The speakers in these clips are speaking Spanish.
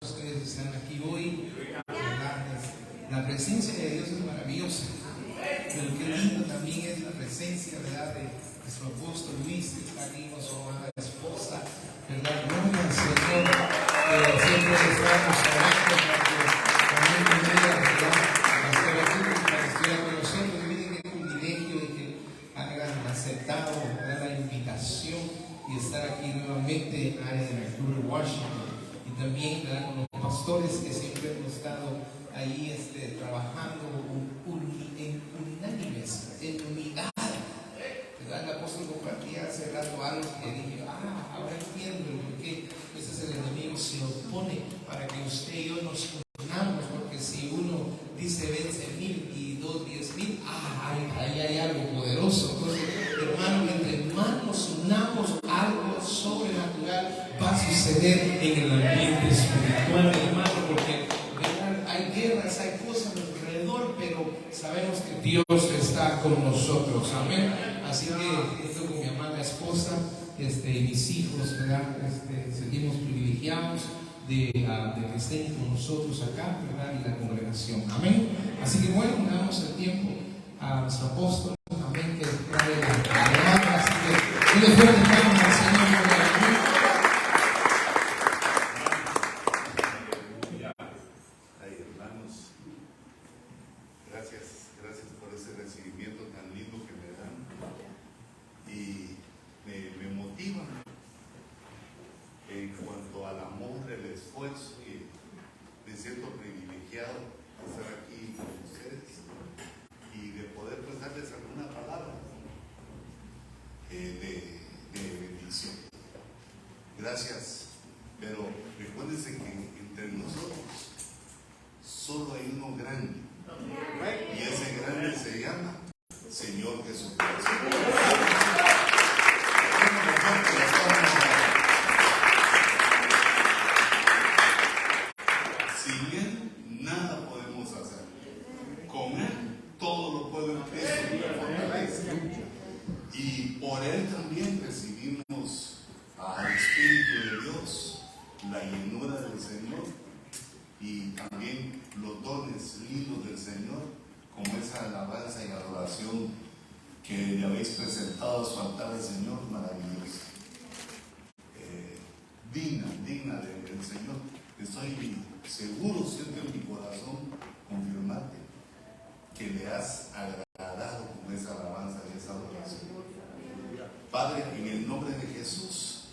ustedes están aquí hoy. La presencia de Dios es maravillosa. Pero qué lindo también es la presencia, ¿verdad?, de nuestro apóstol Luis, que está aquí con su amada esposa, ¿verdad? Gloria al Señor. Siempre estamos orando para que también con ella, ¿verdad?, para que estuviera con nosotros. Y miren qué privilegio de que hayan aceptado, ¿verdad?, la invitación y estar aquí nuevamente en Vancouver, Washington. Y también, ¿verdad?, con los pastores que siempre hemos estado ahí trabajando en unidad. ¿Verdad? El apóstol compartía hace rato algo que dije, ahora entiendo el por qué ese es el enemigo, se opone para que usted y yo nos unamos, porque si uno dice 20,000 y 2, 10,000, ahí hay algo poderoso. Entonces, hermano, entre más nos unamos, algo sobrenatural va a suceder en el ambiente espiritual, hermano, porque ¿verdad?, hay guerras, hay cosas alrededor, pero sabemos que Dios está con nosotros, amén. Así que estoy con mi amada esposa y mis hijos, ¿verdad? Seguimos privilegiados de que estén con nosotros acá, ¿verdad?, y la congregación, amén. Así que bueno, damos el tiempo a nuestro apóstol, amén, que trae la palabra. Así que yo les voy a dejar al Señor por la vida. Gracias por ese recibimiento tan lindo que me dan y me motiva en cuanto al amor, el esfuerzo, y me siento privilegiado de estar aquí con ustedes y de poder darles alguna palabra de bendición. Gracias, pero recuérdense que entre nosotros solo hay uno grande. Y ese grande se llama Señor Jesucristo. Sin Él nada podemos hacer. Con Él todo lo puedo en Cristo que me fortalece. Y por Él también recibimos al Espíritu de Dios, la llenura del Señor, y también los dones lindos del Señor, como esa alabanza y adoración que le habéis presentado a su altar al Señor, maravillosa, digna del Señor. Estoy seguro, siento en mi corazón confirmarte que le has agradado con esa alabanza y esa adoración. Padre, en el nombre de Jesús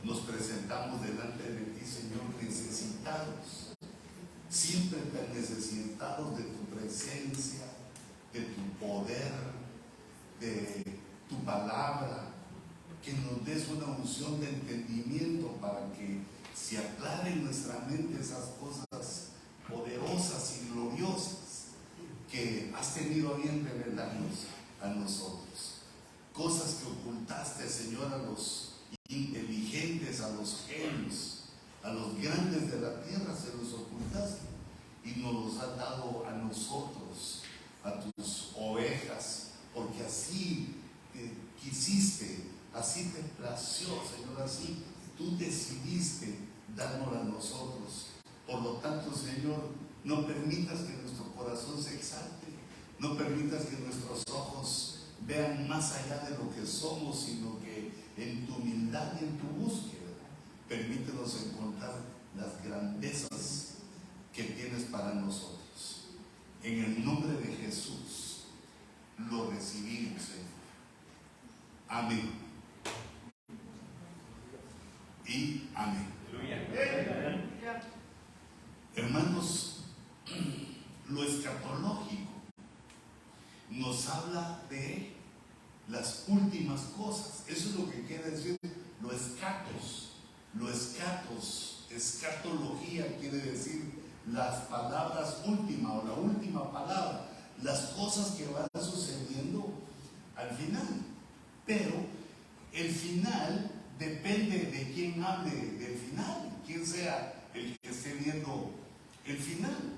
nos presentamos delante de ti, Señor, necesitados, siempre tan necesitados de tu presencia, de tu poder, de tu palabra, que nos des una unción de entendimiento para que se aclaren en nuestra mente esas cosas poderosas y gloriosas que has tenido a bien revelarnos a nosotros. Cosas que ocultaste, Señor, a los inteligentes, a los genios, a los grandes de la tierra, se los ocultaste y nos los has dado a nosotros, a tus ovejas, porque así quisiste, así te plació, Señor, así tú decidiste darnos a nosotros. Por lo tanto, Señor, no permitas que nuestro corazón se exalte, no permitas que nuestros ojos vean más allá de lo que somos, sino que en tu humildad y en tu búsqueda permítenos encontrar las grandezas que tienes para nosotros. En el nombre de Jesús lo recibimos, Señor. Amén y amén. Hermanos, lo escatológico nos habla de las últimas cosas. Eso es lo que quiere decir lo escatos. Lo escatos, escatología quiere decir las palabras últimas o la última palabra, las cosas que van sucediendo al final. Pero el final depende de quién hable del final, quién sea el que esté viendo el final.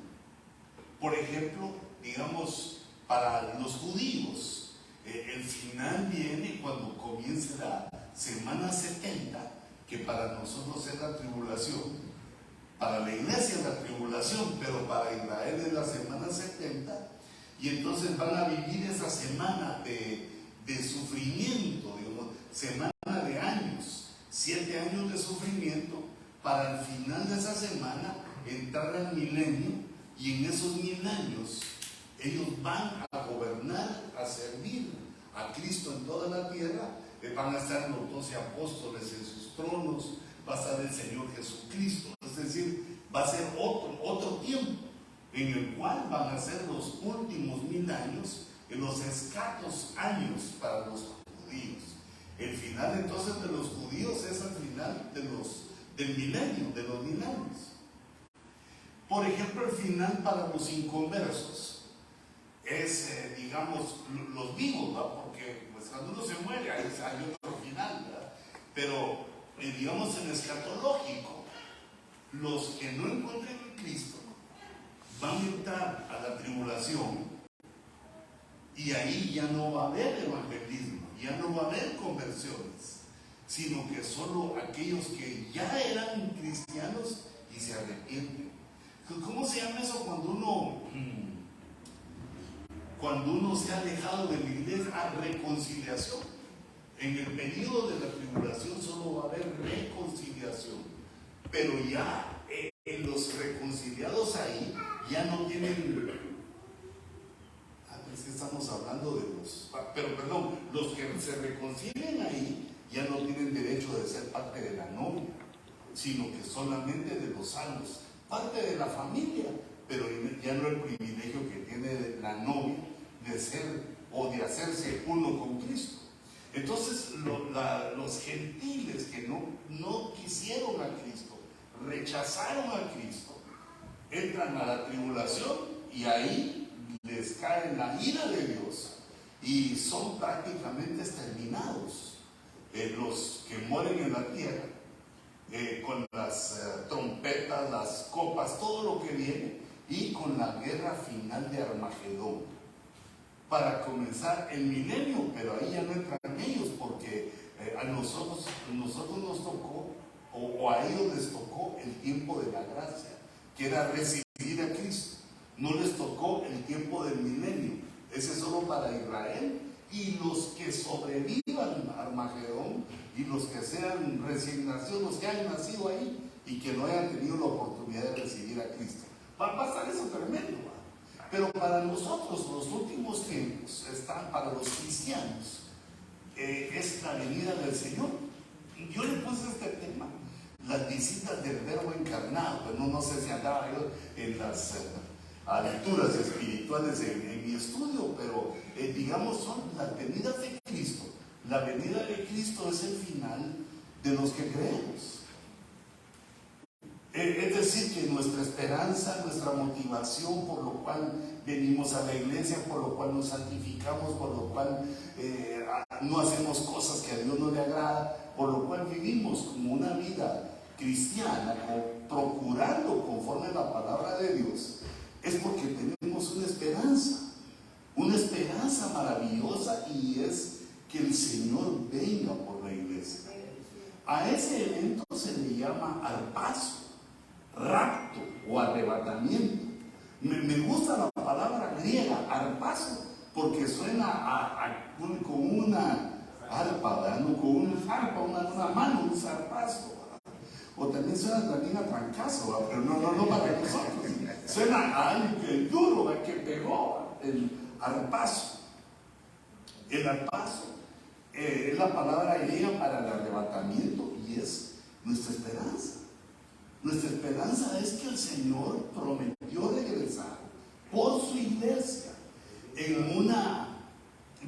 Por ejemplo, digamos, para los judíos, el final viene cuando comience la semana 70, que para nosotros es la tribulación. Para la iglesia es la tribulación, pero para Israel es la semana 70, y entonces van a vivir esa semana de sufrimiento, digamos, semana de años, 7 años de sufrimiento, para al final de esa semana entrar al milenio, y en esos 1000 años ellos van a gobernar, a servir a Cristo en toda la tierra. Van a estar los 12 apóstoles en sus tronos, va a estar el Señor Jesucristo, es decir, va a ser otro tiempo en el cual van a ser los últimos 1000 años, en los escasos años para los judíos. El final entonces de los judíos es al final del milenio, de los 1000 años. Por ejemplo, el final para los inconversos es, digamos, los vivos, ¿verdad? Porque pues, cuando uno se muere hay otro final, ¿verdad? Pero, digamos, en escatológico, los que no encuentren en Cristo van a entrar a la tribulación, y ahí ya no va a haber evangelismo, ya no va a haber conversiones, sino que solo aquellos que ya eran cristianos y se arrepienten. ¿Cómo se llama eso cuando uno se ha alejado de la iglesia? Reconciliación. En el periodo de la tribulación solo va a haber reconciliación, pero ya en los reconciliados ahí ya no tienen, pues estamos hablando de los que se reconcilian ahí ya no tienen derecho de ser parte de la novia, sino que solamente de los salvos, parte de la familia, pero ya no el privilegio que tiene la novia de ser o de hacerse uno con Cristo. Entonces los gentiles que no quisieron a Cristo, rechazaron a Cristo, entran a la tribulación y ahí les cae la ira de Dios y son prácticamente exterminados. Los que mueren en la tierra, con las trompetas, las copas, todo lo que viene, y con la guerra final de Armagedón, para comenzar el milenio. Pero ahí ya no entran ellos, porque a nosotros nos tocó, o a ellos les tocó el tiempo de la gracia, que era recibir a Cristo. No les tocó el tiempo del milenio, ese es solo para Israel y los que sobrevivan a Armagedón, y los que sean recién nacidos, los que hayan nacido ahí y que no hayan tenido la oportunidad de recibir a Cristo. Va a pasar eso tremendo, ¿va? Pero para nosotros los últimos tiempos están, para los cristianos, es la venida del Señor. Yo le puse este tema, las visitas del Verbo encarnado. Bueno, no sé si andaba yo en las lecturas espirituales en mi estudio, pero digamos son las venidas de Cristo. La venida de Cristo es el final de los que creemos. Es decir, que nuestra esperanza, nuestra motivación por lo cual venimos a la iglesia, por lo cual nos santificamos, por lo cual no hacemos cosas que a Dios no le agrada, por lo cual vivimos como una vida cristiana, procurando conforme a la palabra de Dios, es porque tenemos una esperanza maravillosa, y es que el Señor venga por la iglesia. A ese evento se le llama arpazo, rapto o arrebatamiento. Me gusta la palabra griega, arpazo, porque suena con una arpa, ¿verdad? No, con una arpa, una mano, un zarpazo, ¿verdad? O también suena también a trancazo, ¿verdad? Pero no para nosotros. Suena a algo que duro, ¿verdad? Que pegó, el arpazo. El arpazo es la palabra griega para el arrebatamiento, y es nuestra esperanza. Nuestra esperanza es que el Señor prometió regresar por su iglesia en una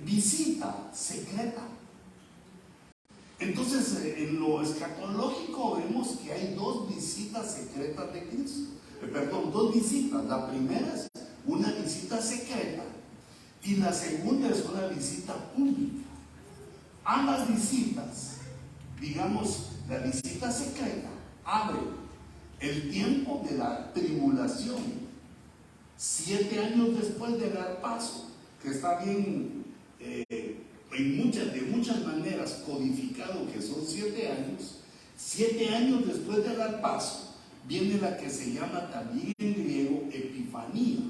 visita secreta. Entonces, en lo escatológico vemos que hay 2 visitas secretas de Cristo. Dos visitas. La primera es una visita secreta y la segunda es una visita pública. Ambas visitas, digamos, la visita secreta abre el tiempo de la tribulación, 7 años después del arpazo, que está bien de muchas maneras codificado que son 7 años. 7 años después del arpazo viene la que se llama también en griego Epifanía,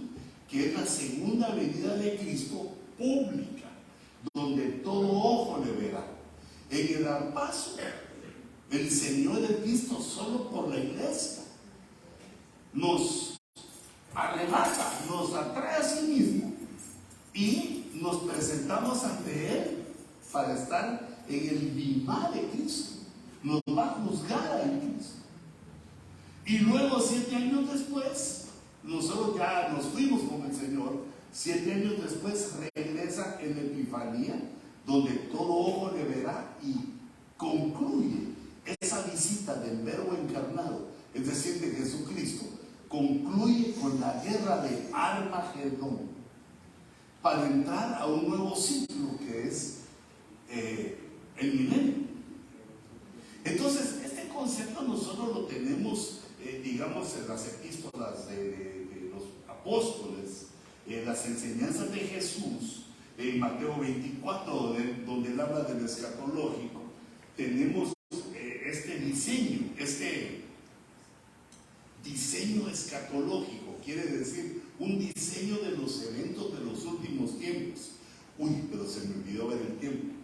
que es la segunda venida de Cristo pública, donde todo ojo le verá. En el arpazo, el Señor de Cristo solo por la iglesia nos arrebata, nos atrae a sí mismo y nos presentamos ante Él para estar en el bimá de Cristo. Nos va a juzgar en Cristo. Y luego 7 años después, nosotros ya nos fuimos con el Señor. 7 años después regresa en la Epifanía, donde todo ojo le verá, y concluye esa visita del Verbo encarnado, es decir, de Jesucristo, concluye con la guerra de Armagedón, para entrar a un nuevo ciclo que es el milenio. Entonces, este concepto nosotros lo tenemos, digamos, en las epístolas de los apóstoles, en las enseñanzas de Jesús, en Mateo 24, donde él habla del escatológico. Tenemos este diseño escatológico, quiere decir un diseño de los eventos de los últimos tiempos. Uy, pero se me olvidó ver el tiempo.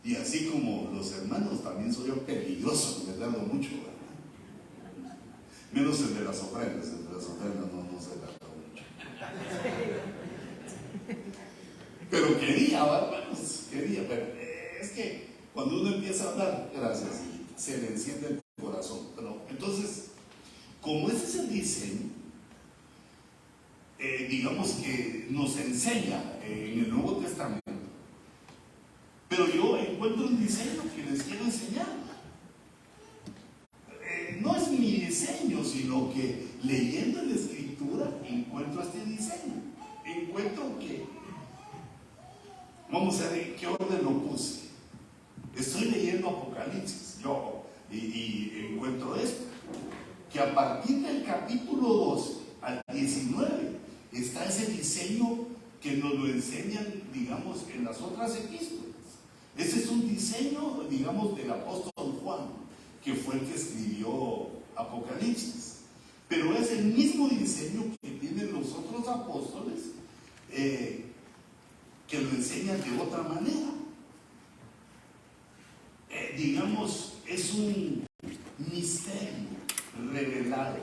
Y así como los hermanos, también soy yo peligroso, me tardo mucho, ¿verdad? Menos el de las ofrendas, no se tarda mucho. Pero quería, hermanos, pero es que cuando uno empieza a hablar, gracias, se le enciende el corazón. Pero entonces, como ese es el diseño, digamos que nos enseña en el Nuevo Testamento, pero yo encuentro un diseño que les quiero enseñar. No es mi diseño, sino que leyendo la Escritura encuentro este diseño. Encuentro que, vamos a ver qué orden lo puse. Estoy leyendo Apocalipsis, y encuentro esto, que a partir del capítulo 12 al 19 está ese diseño que nos lo enseñan, digamos, en las otras epístolas. Ese es un diseño, digamos, del apóstol Juan, que fue el que escribió Apocalipsis. Pero es el mismo diseño que tienen los otros apóstoles, que lo enseñan de otra manera. Digamos, es un misterio revelado,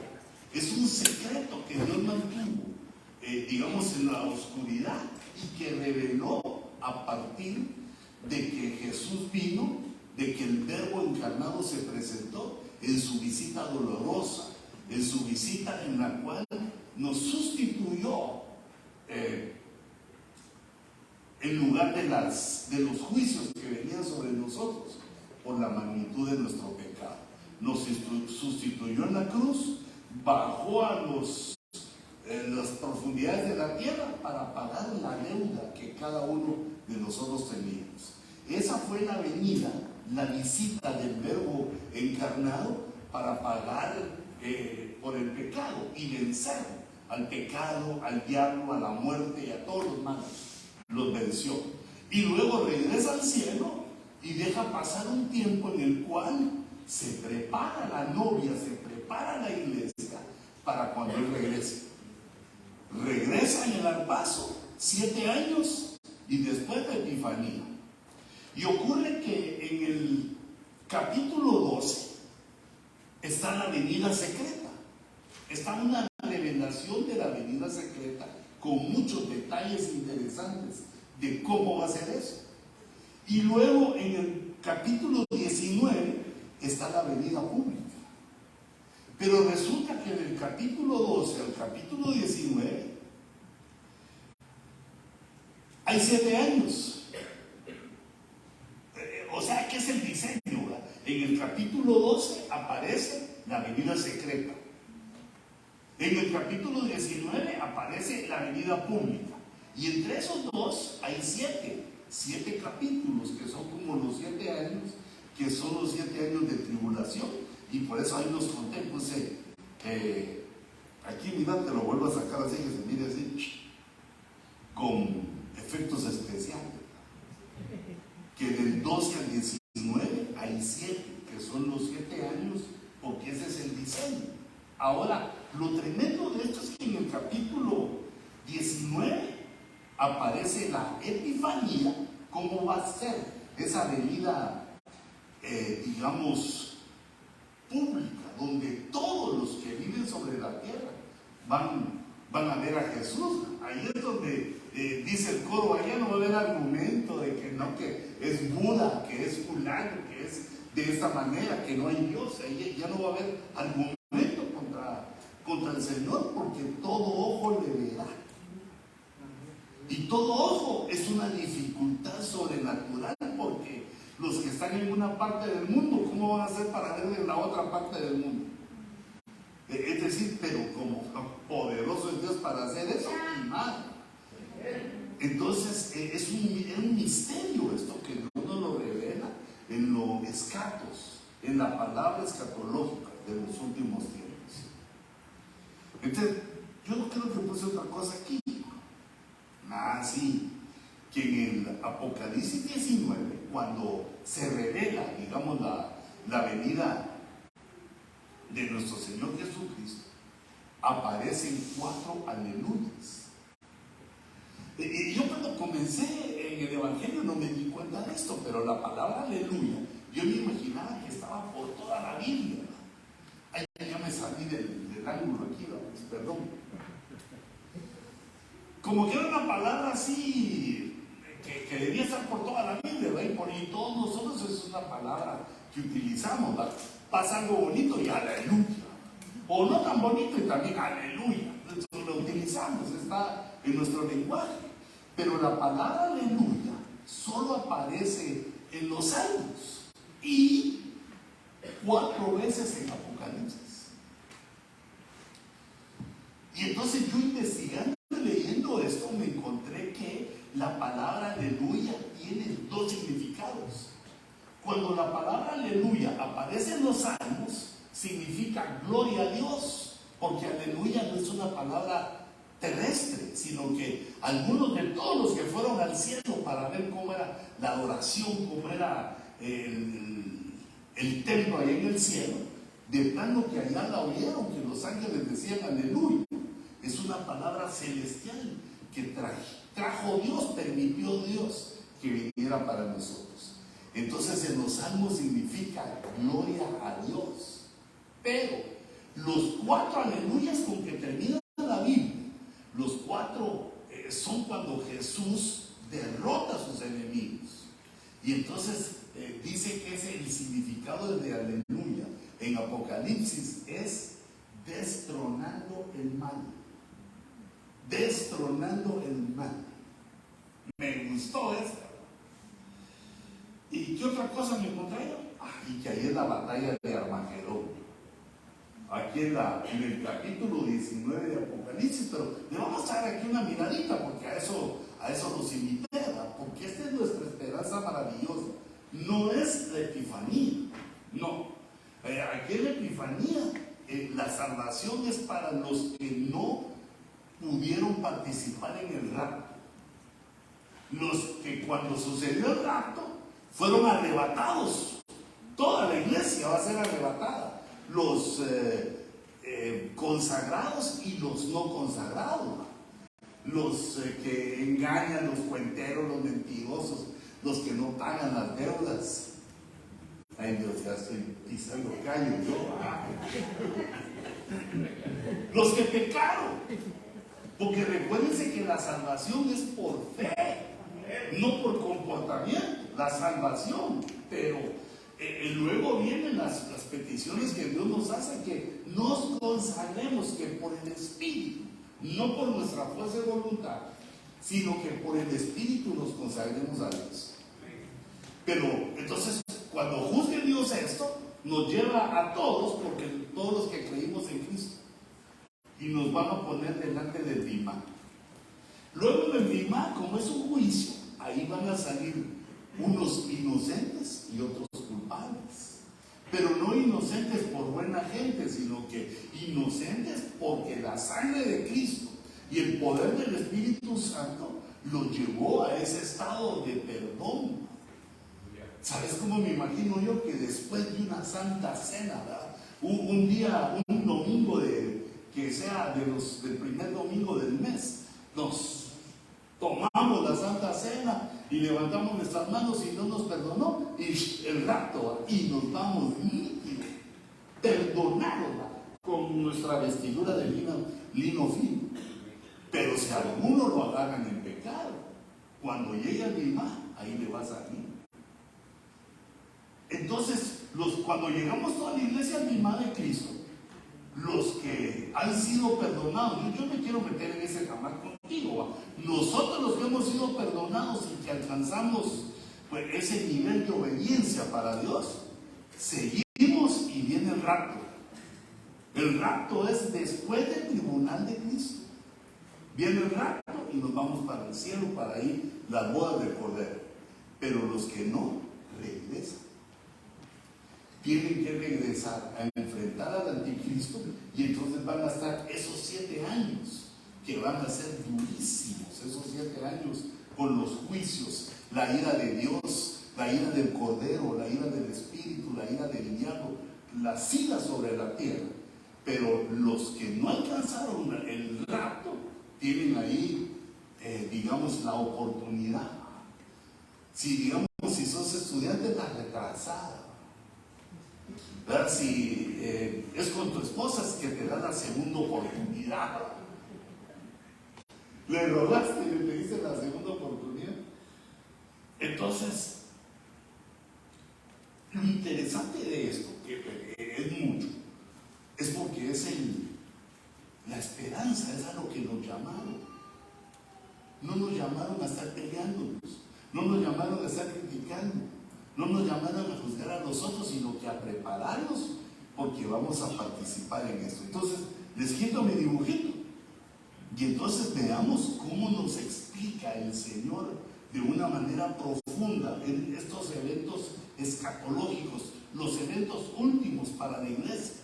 es un secreto que Dios mantuvo, digamos, en la oscuridad, y que reveló a partir de que Jesús vino, de que el Verbo encarnado se presentó en su visita dolorosa, en su visita en la cual nos sustituyó en lugar de los juicios que venían sobre nosotros por la magnitud de nuestro pecado. Nos sustituyó en la cruz, bajó a las profundidades de la tierra para pagar la deuda que cada uno de nosotros teníamos. Esa fue la venida, la visita del Verbo encarnado para pagar por el pecado y vencer al pecado, al diablo, a la muerte y a todos los males. Los venció. Y luego regresa al cielo y deja pasar un tiempo en el cual se prepara la novia, se prepara la iglesia para cuando Él regrese. Regresa en el arpazo 7 años y después de Epifanía. Y ocurre que en el capítulo 12 está la venida secreta. Está una revelación de la venida secreta con muchos detalles interesantes de cómo va a ser eso. Y luego en el capítulo 19 está la venida pública. Pero resulta que del capítulo 12 al capítulo 19 hay 7 años. O sea, ¿qué es el diseño? En el capítulo 12 aparece la venida secreta. En el capítulo 19 aparece la venida pública. Y entre esos dos hay 7 capítulos, que son como los 7 años, que son los 7 años de tribulación. Y por eso ahí los conté, puse, aquí mira, te lo vuelvo a sacar así, que se mire así, con efectos especiales. Que del 12 al 19 hay 7, que son los Ahora, lo tremendo de esto es que en el capítulo 19 aparece la Epifanía. ¿Cómo va a ser esa venida, digamos, pública, donde todos los que viven sobre la tierra van a ver a Jesús? Ahí es donde dice el coro, allá no va a haber argumento de que no, que es Buda, que es fulano, que es de esta manera, que no hay Dios. Ahí ya no va a haber argumento contra el Señor, porque todo ojo le verá. Y todo ojo es una dificultad sobrenatural, porque los que están en una parte del mundo, ¿cómo van a hacer para ver en la otra parte del mundo? Es decir, pero como poderoso es Dios para hacer eso, y nada. Entonces es un misterio esto que Dios nos lo revela en los escatos, en la palabra escatológica de los últimos tiempos. Entonces, yo no creo que puse otra cosa aquí. Sí, que en el Apocalipsis 19, cuando se revela, digamos, la venida de nuestro Señor Jesucristo, aparecen 4 aleluyas. Y yo cuando comencé en el Evangelio no me di cuenta de esto, pero la palabra aleluya, yo me imaginaba que estaba por toda la Biblia. Ay, ya me salí del ángulo aquí, perdón. Como que era una palabra así, que debía estar por toda la Biblia, ¿verdad? Y todos nosotros es una palabra que utilizamos, ¿verdad? Pasa algo bonito y aleluya. O no tan bonito y también aleluya. Entonces lo utilizamos, está en nuestro lenguaje. Pero la palabra aleluya solo aparece en los Salmos y 4 veces en Apocalipsis. Y entonces yo investigando, leyendo esto, me encontré que la palabra aleluya tiene 2 significados. Cuando la palabra aleluya aparece en los Salmos, significa gloria a Dios, porque aleluya no es una palabra terrestre, sino que algunos de todos los que fueron al cielo para ver cómo era la adoración, cómo era el templo ahí en el cielo, de plano que allá la oyeron, que los ángeles decían aleluya. Es una palabra celestial que trajo Dios, permitió Dios que viniera para nosotros. Entonces en los Salmos significa gloria a Dios. Pero los 4 aleluyas con que termina la Biblia, los 4 son cuando Jesús derrota a sus enemigos. Y entonces dice que ese, el significado de aleluya en Apocalipsis es destronando el mal. Destronando el mal. Me gustó esto. ¿Y qué otra cosa me encontré yo? Y que ahí es la batalla de Armagedón. Aquí en el capítulo 19 de Apocalipsis, pero le vamos a dar aquí una miradita, porque a eso nos invita, porque esta es nuestra esperanza maravillosa. No es la Epifanía, no. Aquí en la Epifanía, la salvación es para los que no pudieron participar en el rapto. Los que cuando sucedió el rapto fueron arrebatados. Toda la iglesia va a ser arrebatada. Los consagrados y los no consagrados. Los que engañan, los cuenteros, los mentirosos, los que no pagan las deudas. Ay Dios, ya estoy pisando callo yo. Los que pecaron. Porque recuérdense que la salvación es por fe, no por comportamiento, la salvación. Pero luego vienen las peticiones que Dios nos hace, que nos consagremos, que por el Espíritu, no por nuestra fuerza de voluntad, sino que por el Espíritu nos consagremos a Dios. Pero entonces, cuando juzgue Dios esto, nos lleva a todos, porque todos los que creímos en Cristo, y nos van a poner delante del Bimá. Luego del Bimá, como es un juicio, ahí van a salir unos inocentes y otros culpables. Pero no inocentes por buena gente, sino que inocentes porque la sangre de Cristo y el poder del Espíritu Santo los llevó a ese estado de perdón. ¿Sabes cómo me imagino yo? Que después de una santa cena, ¿verdad? Un día, un domingo de que sea del primer domingo del mes, nos tomamos la Santa Cena y levantamos nuestras manos y no nos perdonó, y el rapto, y nos vamos líquidos, perdonados con nuestra vestidura de lino fino. Pero si alguno lo agarran en pecado, cuando llegue al Dilma, ahí le va a salir. Entonces, cuando llegamos toda la iglesia al Dilma de Cristo, los que han sido perdonados, yo me quiero meter en ese jamás contigo, ¿va? Nosotros los que hemos sido perdonados y que alcanzamos pues, ese nivel de obediencia para Dios, seguimos y viene el rapto. El rapto es después del tribunal de Cristo. Viene el rapto y nos vamos para el cielo, para ir las bodas del Cordero. Pero los que no regresan, tienen que regresar a enfrentar al anticristo, y entonces van a estar esos 7 años que van a ser durísimos, esos 7 años con los juicios, la ira de Dios, la ira del Cordero, la ira del Espíritu, la ira del diablo, las iras sobre la tierra. Pero los que no alcanzaron el rapto tienen ahí, digamos, la oportunidad. Si sos estudiante, estás retrasada. ¿Verdad? Si es con tu esposa, es que te da la segunda oportunidad. Le rogaste y le pediste la segunda oportunidad. Entonces, lo interesante de esto, que es mucho, es porque es la esperanza, es a lo que nos llamaron. No nos llamaron a estar peleándonos, no nos llamaron a estar criticando, no nos llamaron a juzgar a nosotros, sino que a prepararnos, porque vamos a participar en esto. Entonces, les quito mi dibujito, y entonces veamos cómo nos explica el Señor de una manera profunda en estos eventos escatológicos, los eventos últimos para la iglesia.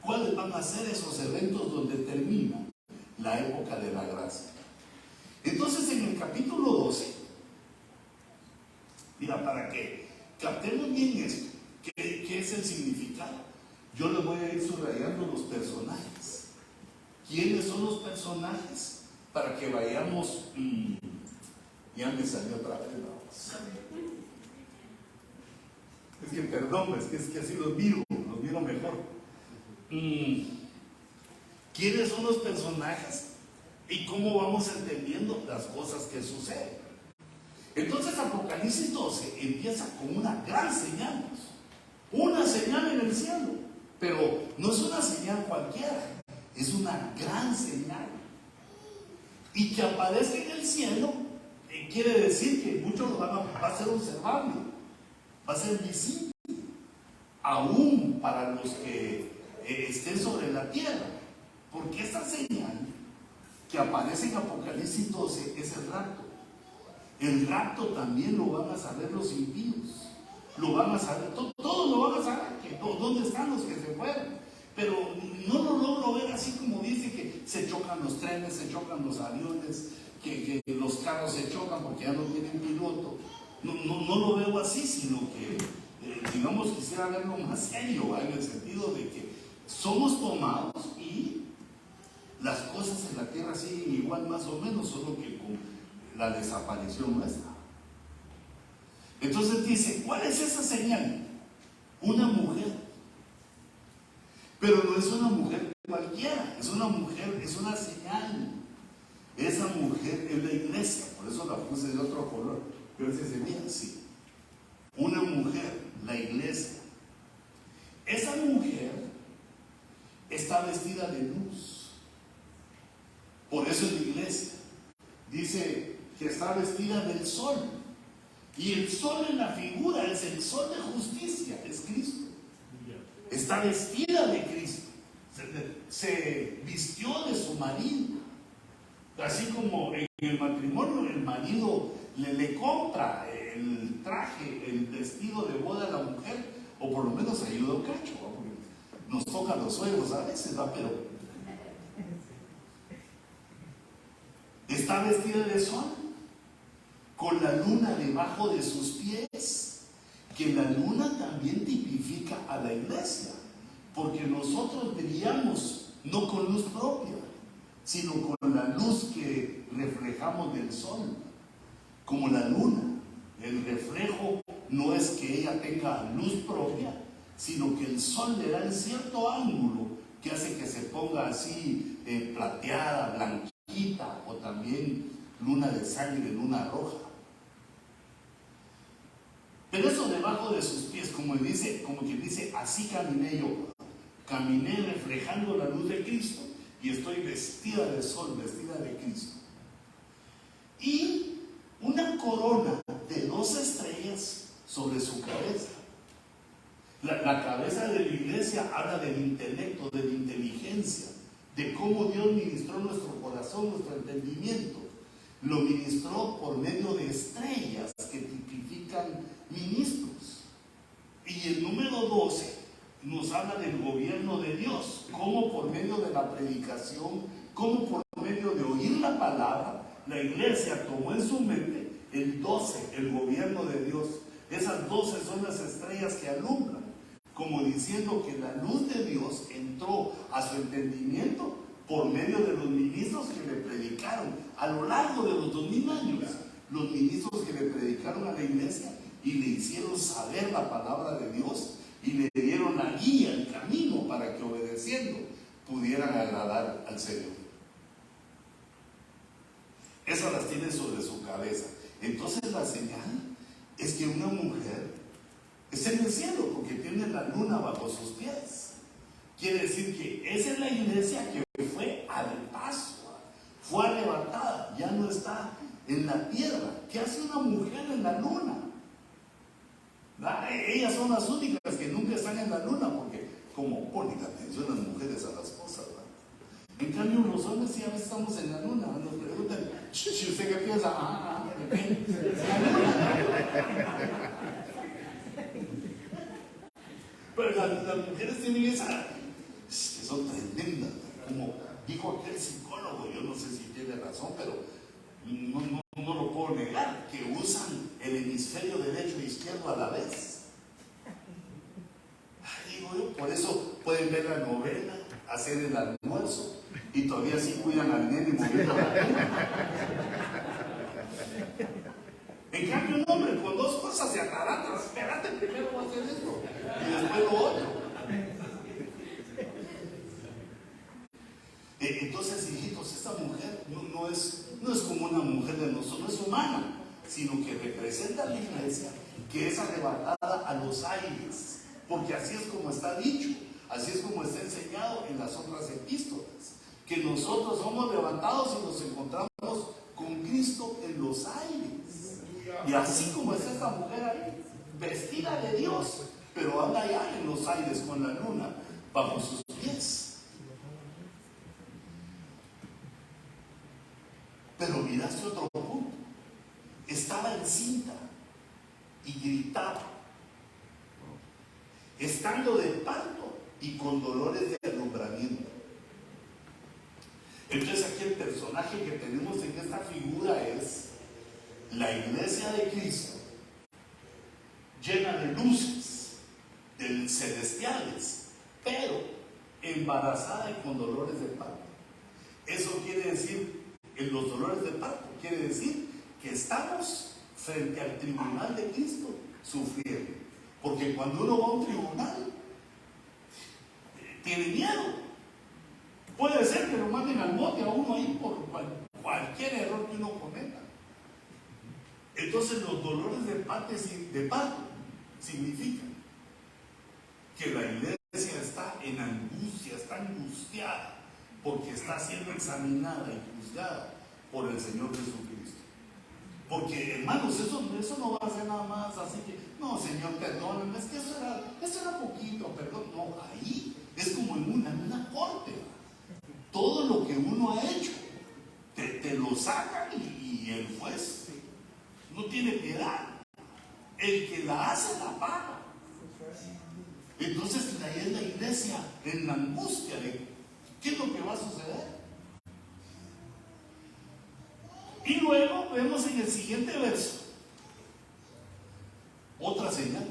¿Cuáles van a ser esos eventos donde termina la época de la gracia? Entonces, en el capítulo 12, mira, para que captemos bien esto, ¿qué es el significado? Yo les voy a ir subrayando los personajes. ¿Quiénes son los personajes? Para que vayamos. Ya me salió otra vez la voz. Es que perdón, es que así los miro mejor. ¿Quiénes son los personajes? Y cómo vamos entendiendo las cosas que suceden. Entonces Apocalipsis 12 empieza con una gran señal. Una señal en el cielo. Pero no es una señal cualquiera. Es una gran señal. Y que aparezca en el cielo quiere decir que muchos lo va a ser observable. Va a ser visible. Aún para los que estén sobre la tierra. Porque esta señal que aparece en Apocalipsis 12 es el rapto. El rapto también lo van a saber los impíos. Lo van a saber, todos lo van a saber, que dónde están los que se fueron. Pero no lo logro ver así como dice que se chocan los trenes, se chocan los aviones, que los carros se chocan porque ya no tienen piloto. No lo veo así, sino que, digamos, quisiera verlo más serio, en el sentido de que somos tomados y las cosas en la tierra siguen igual más o menos, solo que con la desaparición nuestra. Entonces dice, ¿cuál es esa señal? Una mujer. Pero no es una mujer cualquiera, es una mujer, es una señal. Esa mujer es la iglesia, por eso la puse de otro color, pero ese se mira así. Una mujer, la iglesia. Esa mujer está vestida de luz. Por eso es la iglesia. Dice que está vestida del sol. Y el sol en la figura es el sol de justicia, es Cristo. Está vestida de Cristo. Se vistió de su marido. Así como en el matrimonio el marido le compra el traje, el vestido de boda a la mujer, o por lo menos ayuda un cacho, ¿no? Porque nos tocan los suegros a veces, ¿no? Pero está vestida de sol, con la luna debajo de sus pies, que la luna también tipifica a la iglesia, porque nosotros brillamos no con luz propia, sino con la luz que reflejamos del sol, como la luna. El reflejo no es que ella tenga luz propia, sino que el sol le da en cierto ángulo que hace que se ponga así plateada, blanquita, o también luna de sangre, luna roja. Pero eso debajo de sus pies, como quien dice, así caminé yo. Caminé reflejando la luz de Cristo y estoy vestida de sol, vestida de Cristo. Y una corona de 2 estrellas sobre su cabeza. La cabeza de la iglesia habla del intelecto, de la inteligencia, de cómo Dios ministró nuestro corazón, nuestro entendimiento. Lo ministró por medio de estrellas que tipifican ministros. Y el número 12 nos habla del gobierno de Dios, cómo por medio de la predicación, cómo por medio de oír la palabra, la iglesia tomó en su mente el 12, el gobierno de Dios. Esas 12 son las estrellas que alumbran, como diciendo que la luz de Dios entró a su entendimiento por medio de los ministros que le predicaron a lo largo de los 2000 años. Los ministros que le predicaron a la iglesia y le hicieron saber la palabra de Dios y le dieron la guía, el camino para que obedeciendo pudieran agradar al Señor. Esas las tiene sobre su cabeza. Entonces la señal es que una mujer está en el cielo porque tiene la luna bajo sus pies. Quiere decir que esa es la iglesia que fue al paso, fue arrebatada, ya no está en la tierra. ¿Qué hace una mujer en la luna? Ellas son las únicas que nunca están en la luna, porque como ponen atención las mujeres a las cosas, ¿verdad? En cambio los hombres sí a veces estamos en la luna, nos preguntan, si usted qué piensa, pero las mujeres tienen esa, que son tremendas, como dijo aquel psicólogo, yo no sé si tiene razón, pero no lo puedo negar, que usan el hemisferio derecho e izquierdo a la vez. Digo yo, por eso pueden ver la novela, hacer el almuerzo y todavía sí cuidan al nene moviendo la luna. En cambio, un hombre con 2 cosas se ataranta. Espérate, primero voy a hacer esto y después lo otro. Entonces, hijitos, esta mujer no es como una mujer de nosotros, no es humana, sino que representa a la iglesia que es arrebatada a los aires, porque así es como está dicho, así es como está enseñado en las otras epístolas, que nosotros somos levantados y nos encontramos con Cristo en los aires. Y así como está esta mujer ahí, vestida de Dios, pero anda allá en los aires con la luna bajo sus pies. Pero miraste otro punto. Estaba encinta y gritaba, estando de parto y con dolores de alumbramiento. Entonces aquí el personaje que tenemos en esta figura es la iglesia de Cristo, llena de luces celestiales, pero embarazada y con dolores de parto. Eso quiere decir, en los dolores de parto, quiere decir que estamos frente al tribunal de Cristo sufriendo. Porque cuando uno va a un tribunal, tiene miedo. Puede ser que lo manden al bote a uno ahí por cualquier error que uno cometa. Entonces los dolores de parto significan que la iglesia está en angustia, está angustiada, porque está siendo examinada y juzgada por el Señor Jesucristo. Porque, hermanos, eso no va a ser nada más así que, no, Señor, perdóname, es que eso era poquito, perdón. No, ahí es como en una corte. Todo lo que uno ha hecho, te lo sacan y el juez no tiene piedad. El que la hace la paga. Entonces ahí es la iglesia en la angustia de ¿qué es lo que va a suceder? Y luego vemos en el siguiente verso otra señal,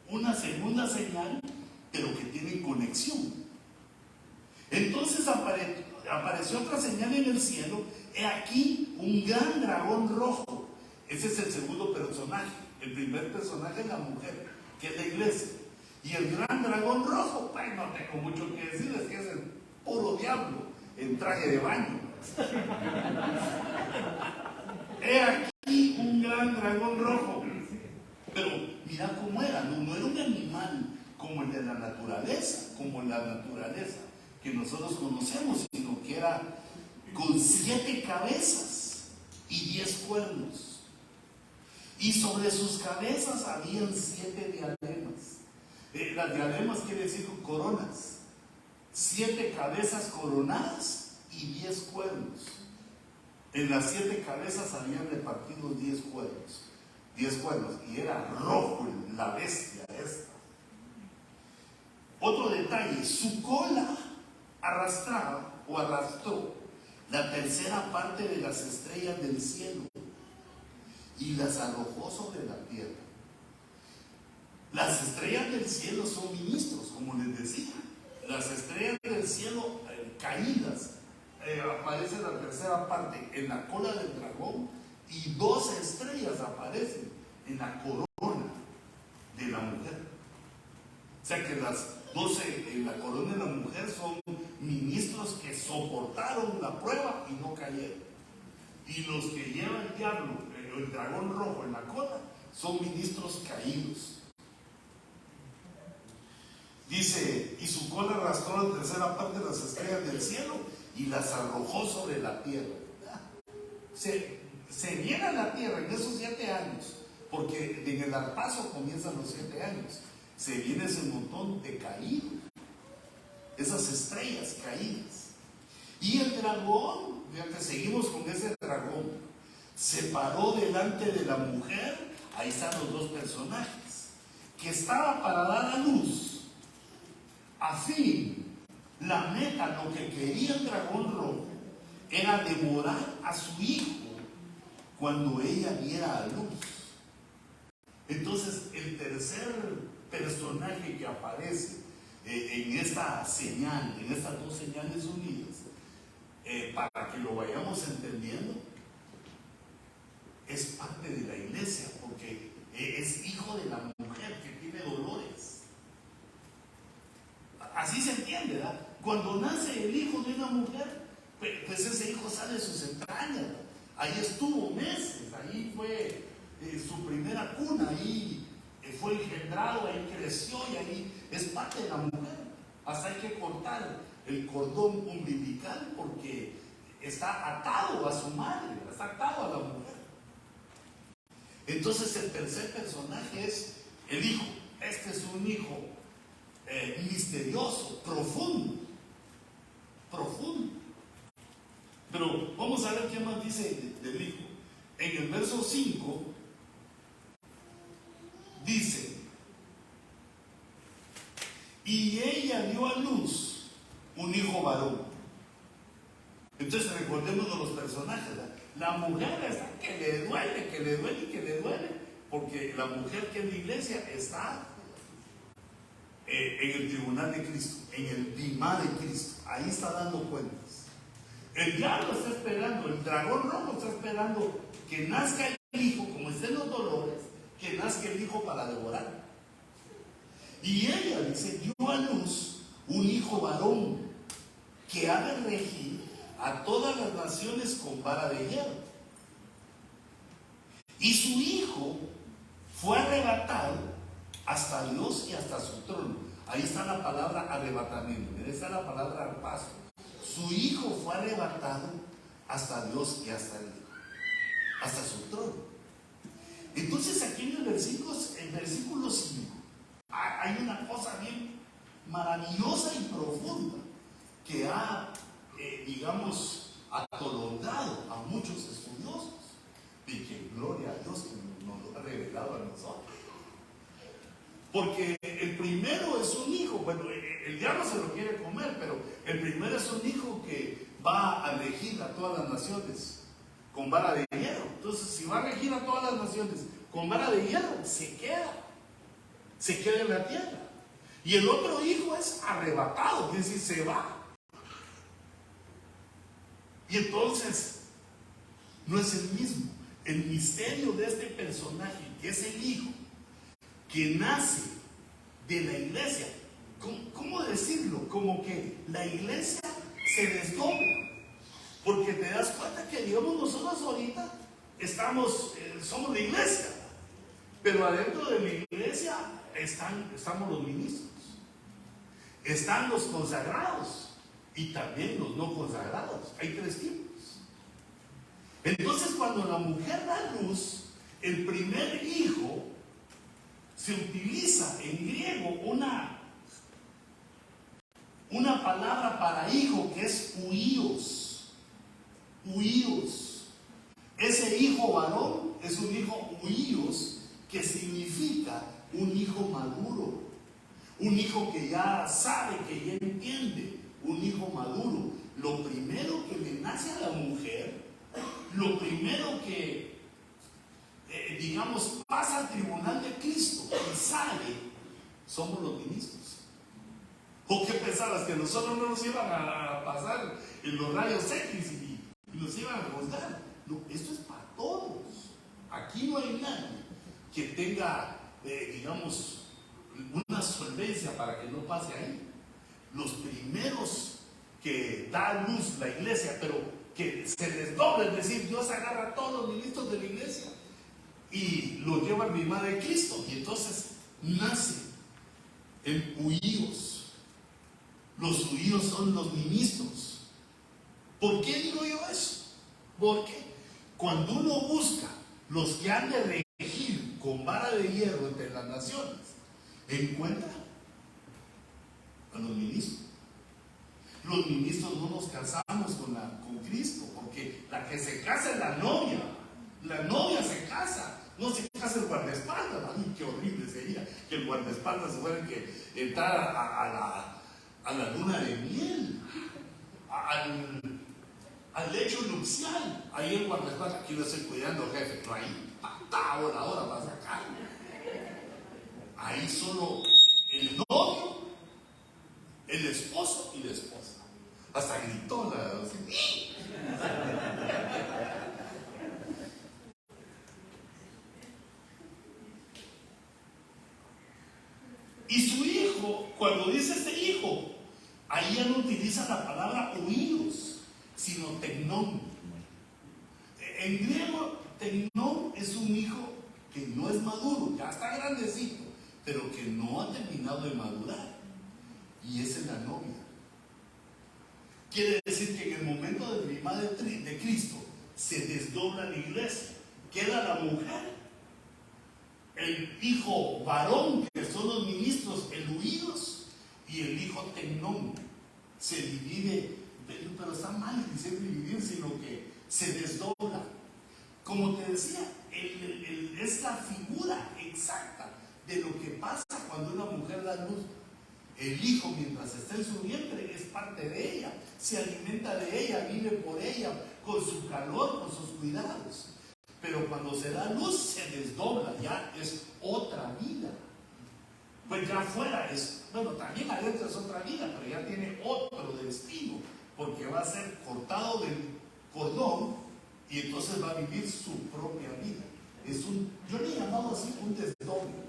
una segunda señal, pero que tiene conexión. Entonces apareció otra señal en el cielo. He aquí un gran dragón rojo. Ese es el segundo personaje. El primer personaje es la mujer, que es la iglesia. Y el gran dragón rojo, pues no tengo mucho que decir, es que es el puro diablo en traje de baño. He aquí un gran dragón rojo. Pero mira cómo era, no era un animal como el de la naturaleza, que nosotros conocemos, sino que era con 7 cabezas y 10 cuernos. Y sobre sus cabezas habían 7 diademas. Las diademas quiere decir coronas. 7 cabezas coronadas y 10 cuernos. En las 7 cabezas habían repartido 10 cuernos. 10 cuernos. Y era rojo la bestia esta. Otro detalle, su cola arrastró la tercera parte de las estrellas del cielo y las arrojó sobre la tierra. Las estrellas del cielo son ministros, como les decía. Las estrellas del cielo caídas, aparece la tercera parte en la cola del dragón y 12 estrellas aparecen en la corona de la mujer. O sea que las 12 en la corona de la mujer son ministros que soportaron la prueba y no cayeron. Y los que lleva el diablo, el dragón rojo en la cola, son ministros caídos. Dice, y su cola arrastró la tercera parte de las estrellas del cielo y las arrojó sobre la tierra. Se viene a la tierra en esos 7 años, porque en el arpazo comienzan los 7 años. Se viene ese montón de caídos, esas estrellas caídas. Y el dragón, fíjate, seguimos con ese dragón, se paró delante de la mujer. Ahí están los dos personajes, que estaba para dar a luz. A fin, la meta, lo que quería el dragón rojo, era devorar a su hijo cuando ella diera a luz. Entonces, el tercer personaje que aparece en esta señal, en estas dos señales unidas, para que lo vayamos entendiendo, es parte de la iglesia, porque es hijo de la mujer que tiene dolores. Así se entiende, ¿verdad? Cuando nace el hijo de una mujer, pues ese hijo sale de sus entrañas. Ahí estuvo meses, ahí fue su primera cuna, ahí fue engendrado, ahí creció y ahí es parte de la mujer. Hasta hay que cortar el cordón umbilical porque está atado a su madre, está atado a la mujer. Entonces el tercer personaje es el hijo. Este es un hijo misterioso, profundo. Pero vamos a ver qué más dice del hijo. En el verso 5 dice: y ella dio a luz un hijo varón. Entonces recordemos de los personajes, ¿verdad? La mujer está que le duele, porque la mujer que es la iglesia está en el tribunal de Cristo, en el bimá de Cristo. Ahí está dando cuentas. El diablo está esperando, el dragón rojo está esperando que nazca el hijo, como estén los dolores, que nazca el hijo para devorar. Y ella dice, dio a luz un hijo varón que ha de regir a todas las naciones con vara de hierro. Y su hijo fue arrebatado hasta Dios y hasta su trono. Ahí está la palabra arrebatamiento, ahí está la palabra arpazo. Su hijo fue arrebatado hasta Dios y hasta su trono. Entonces aquí en el versículo 5 hay una cosa bien maravillosa y profunda que ha, atolondrado a muchos estudiosos, y que gloria a Dios que nos lo ha revelado a nosotros. Porque el primero es un hijo, bueno, el diablo se lo quiere comer, pero el primero es un hijo que va a regir a todas las naciones con vara de hierro. Entonces, si va a regir a todas las naciones con vara de hierro, se queda en la tierra. Y el otro hijo es arrebatado, es decir, se va. Y entonces, no es el mismo. El misterio de este personaje, que es el Hijo, que nace de la iglesia, ¿cómo decirlo? Como que la iglesia se desdobla. Porque te das cuenta que, digamos, nosotros ahorita somos la iglesia, pero adentro de la iglesia estamos los ministros, están los consagrados y también los no consagrados. Hay tres tipos. Entonces, cuando la mujer da luz, el primer hijo, se utiliza en griego una palabra para hijo que es huíos. Huíos. Ese hijo varón es un hijo huíos, que significa un hijo maduro, un hijo que ya sabe, que ya entiende, un hijo maduro. Lo primero que le nace a la mujer, lo primero que, digamos, pasa al tribunal de Cristo y sale, somos los ministros. ¿O qué pensabas? ¿Que nosotros no nos iban a pasar en los rayos X y nos iban a juzgar? No, esto es para todos. Aquí no hay nadie que tenga, digamos, una solvencia para que no pase ahí. Los primeros que da a luz la iglesia, pero que se desdobla, es decir, Dios agarra a todos los ministros de la iglesia y los lleva al mismo de Cristo, y entonces nace en huíos. Los huíos son los ministros. ¿Por qué digo yo eso? Porque cuando uno busca los que han de regir con vara de hierro entre las naciones, encuentra a los ministros. Los ministros no nos casamos con Cristo, porque la que se casa es la novia. La novia se casa, no se casa el guardaespaldas. Ay, qué horrible sería que el guardaespaldas fuera que entrara a la luna de miel, al lecho nupcial. Ahí el guardaespaldas, aquí lo estoy cuidando, jefe, no hay ahora va a sacar. Ahí solo el novio, el esposo y la esposa. Hasta gritó la... Y su hijo, cuando dice este hijo, ahí ya no utiliza la palabra huíos, sino tecnón. En griego, tecnón es un hijo que no es maduro, ya está grandecito, pero que no ha terminado de madurar. Y esa es la novia. Quiere decir que en el momento del bautismo de Cristo se desdobla la iglesia, queda la mujer, el hijo varón, que son los ministros, el huíos, y el hijo tecnón. Se divide, pero está mal decir dividir, sino que se desdobla. Como te decía, es la figura exacta de lo que pasa cuando una mujer da luz. El hijo, mientras está en su vientre, es parte de ella, se alimenta de ella, vive por ella, con su calor, con sus cuidados. Pero cuando se da luz, se desdobla, ya es otra vida. Pues ya afuera es, bueno, también adentro es otra vida, pero ya tiene otro destino, porque va a ser cortado del cordón y entonces va a vivir su propia vida. Yo le he llamado así un desdoble.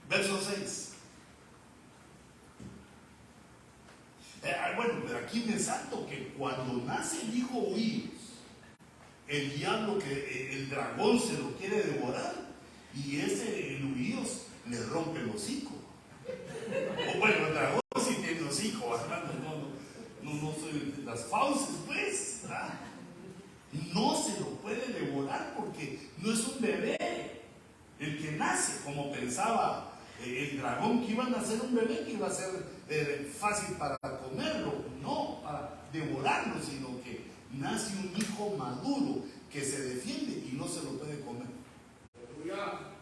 Verso 6. Bueno, pero aquí me salto que cuando nace el hijo huíos, el diablo, el dragón se lo quiere devorar, y el huíos le rompe el hocico. O bueno, el dragón sí tiene hocico, ¿verdad? No soy de las fauces, pues, ¿verdad? No se lo puede devorar porque no es un bebé el que nace, como pensaba el dragón, que iba a nacer un bebé que iba a ser fácil para comerlo, no para devorarlo, sino que nace un hijo maduro que se defiende y no se lo puede comer.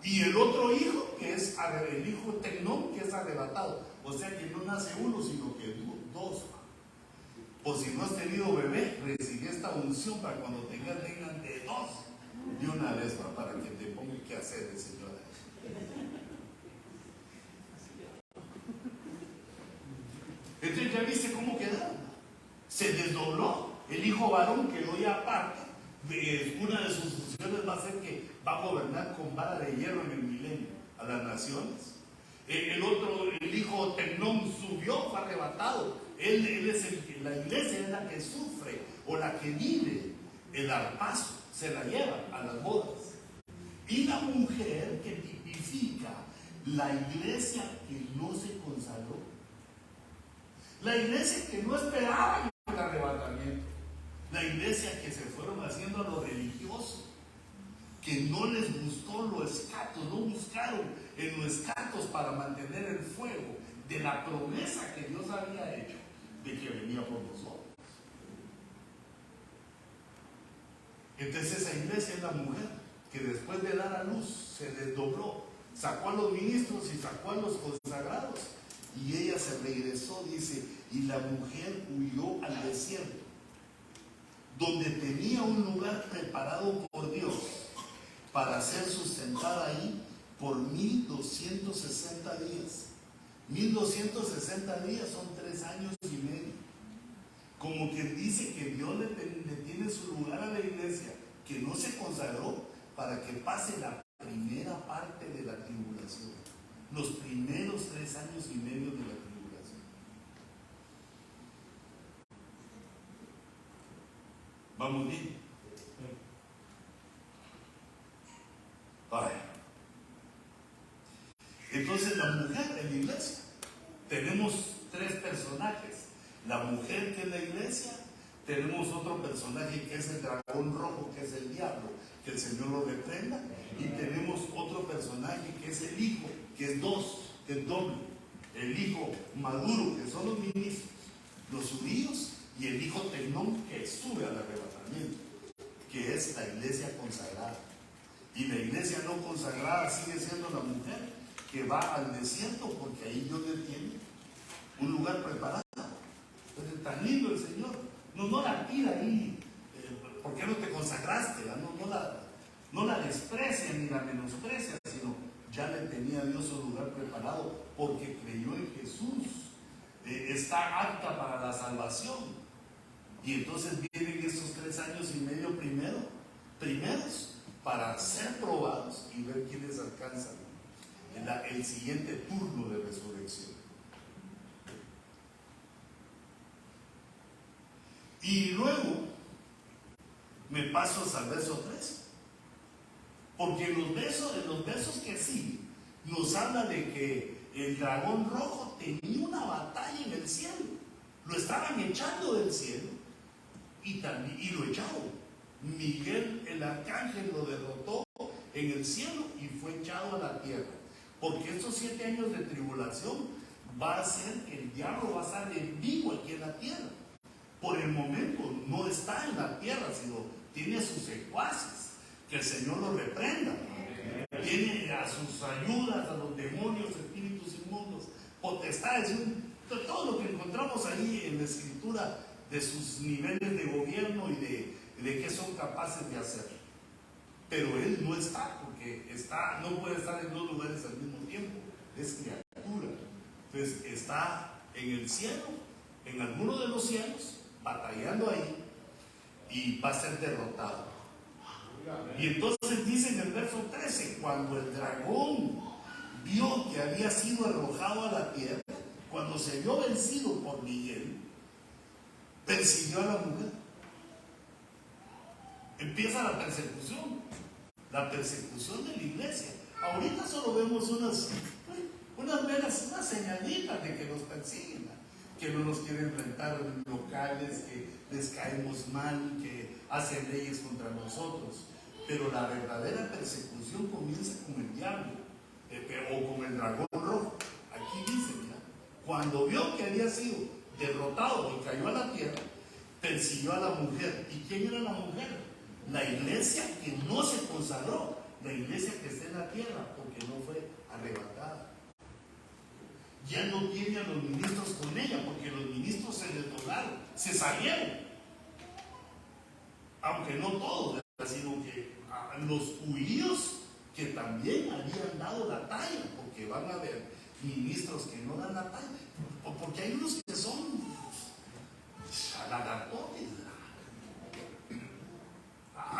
Y el otro hijo, que es el hijo tecnón, que es arrebatado. O sea que no nace uno, sino que dos. Por si no has tenido bebé, recibe esta unción para cuando tengan de dos de una vez, para que te ponga qué hacer el Señor. se desdobló. El hijo varón quedó ya aparte. Una de sus funciones va a ser que va a gobernar con vara de hierro en el milenio a las naciones. El otro, el hijo Temnón subió, fue arrebatado. La iglesia es la que sufre o la que vive el arpazo, se la lleva a las bodas. Y la mujer que tipifica la iglesia que no se consagró, la iglesia que no esperaba el arrebatamiento, la iglesia que se fueron haciendo a lo religioso, que no les gustó lo escatos, no buscaron en los escatos para mantener el fuego de la promesa que Dios había hecho de que venía por nosotros. Entonces esa iglesia es la mujer que después de dar a luz se desdobló, sacó a los ministros y sacó a los consagrados, y ella se regresó, dice, y la mujer huyó al desierto, donde tenía un lugar preparado por Dios para ser sustentada ahí por 1260 días. 1260 días son 3 años y medio. Como quien dice que Dios le tiene su lugar a la iglesia que no se consagró para que pase la primera parte de la tribulación, los primeros 3 años y medio de la tribulación. ¿Vamos bien? Ay. Entonces la mujer en la iglesia, tenemos 3 personajes. La mujer que es la iglesia, tenemos otro personaje que es el dragón rojo, que es el diablo, que el Señor lo reprenda, y tenemos otro personaje que es el hijo, que es 2, que es doble, el hijo maduro, que son los ministros, los judíos, y el hijo Temnón, que sube al arrebatamiento, que es la iglesia consagrada. Y la iglesia no consagrada sigue siendo la mujer que va al desierto, porque ahí Dios le tiene un lugar preparado. Entonces, tan lindo el Señor, no la tira ahí, ¿por qué no te consagraste? No la desprecia ni la menosprecia, sino ya le tenía Dios un lugar preparado, porque creyó en Jesús, está apta para la salvación. Y entonces vienen estos 3 años y medio primeros para ser probados y ver quiénes alcanzan el siguiente turno de resurrección. Y luego me paso hasta el verso 3, porque en los versos que siguen nos habla de que el dragón rojo tenía una batalla en el cielo, lo estaban echando del cielo y lo echaron. Miguel el arcángel lo derrotó en el cielo y fue echado a la tierra, porque estos 7 años de tribulación va a hacer que el diablo va a estar en vivo aquí en la tierra. Por el momento no está en la tierra, sino tiene sus secuaces, que el Señor lo reprenda. Tiene a sus ayudas, a los demonios, espíritus inmundos, potestades, todo lo que encontramos ahí en la escritura de sus niveles de gobierno y de qué son capaces de hacer. Pero él no está, porque no puede estar en 2 lugares al mismo tiempo, es criatura. Entonces está en el cielo, en alguno de los cielos, batallando ahí, y va a ser derrotado. Y entonces dice en el verso 13, cuando el dragón vio que había sido arrojado a la tierra, cuando se vio vencido por Miguel, persiguió a la mujer. Empieza la persecución de la iglesia. Ahorita solo vemos unas señalitas de que nos persiguen, que no nos quieren rentar locales, que les caemos mal, que hacen leyes contra nosotros. Pero la verdadera persecución comienza con el diablo, o con el dragón rojo. Aquí dice, mira, cuando vio que había sido derrotado y cayó a la tierra, persiguió a la mujer. ¿Y quién era la mujer? La iglesia que no se consagró, la iglesia que está en la tierra, porque no fue arrebatada. Ya no tiene a los ministros con ella, porque los ministros se desdoblaron, se salieron. Aunque no todos, sino que los judíos que también habían dado la talla, porque van a haber ministros que no dan la talla, porque hay unos que son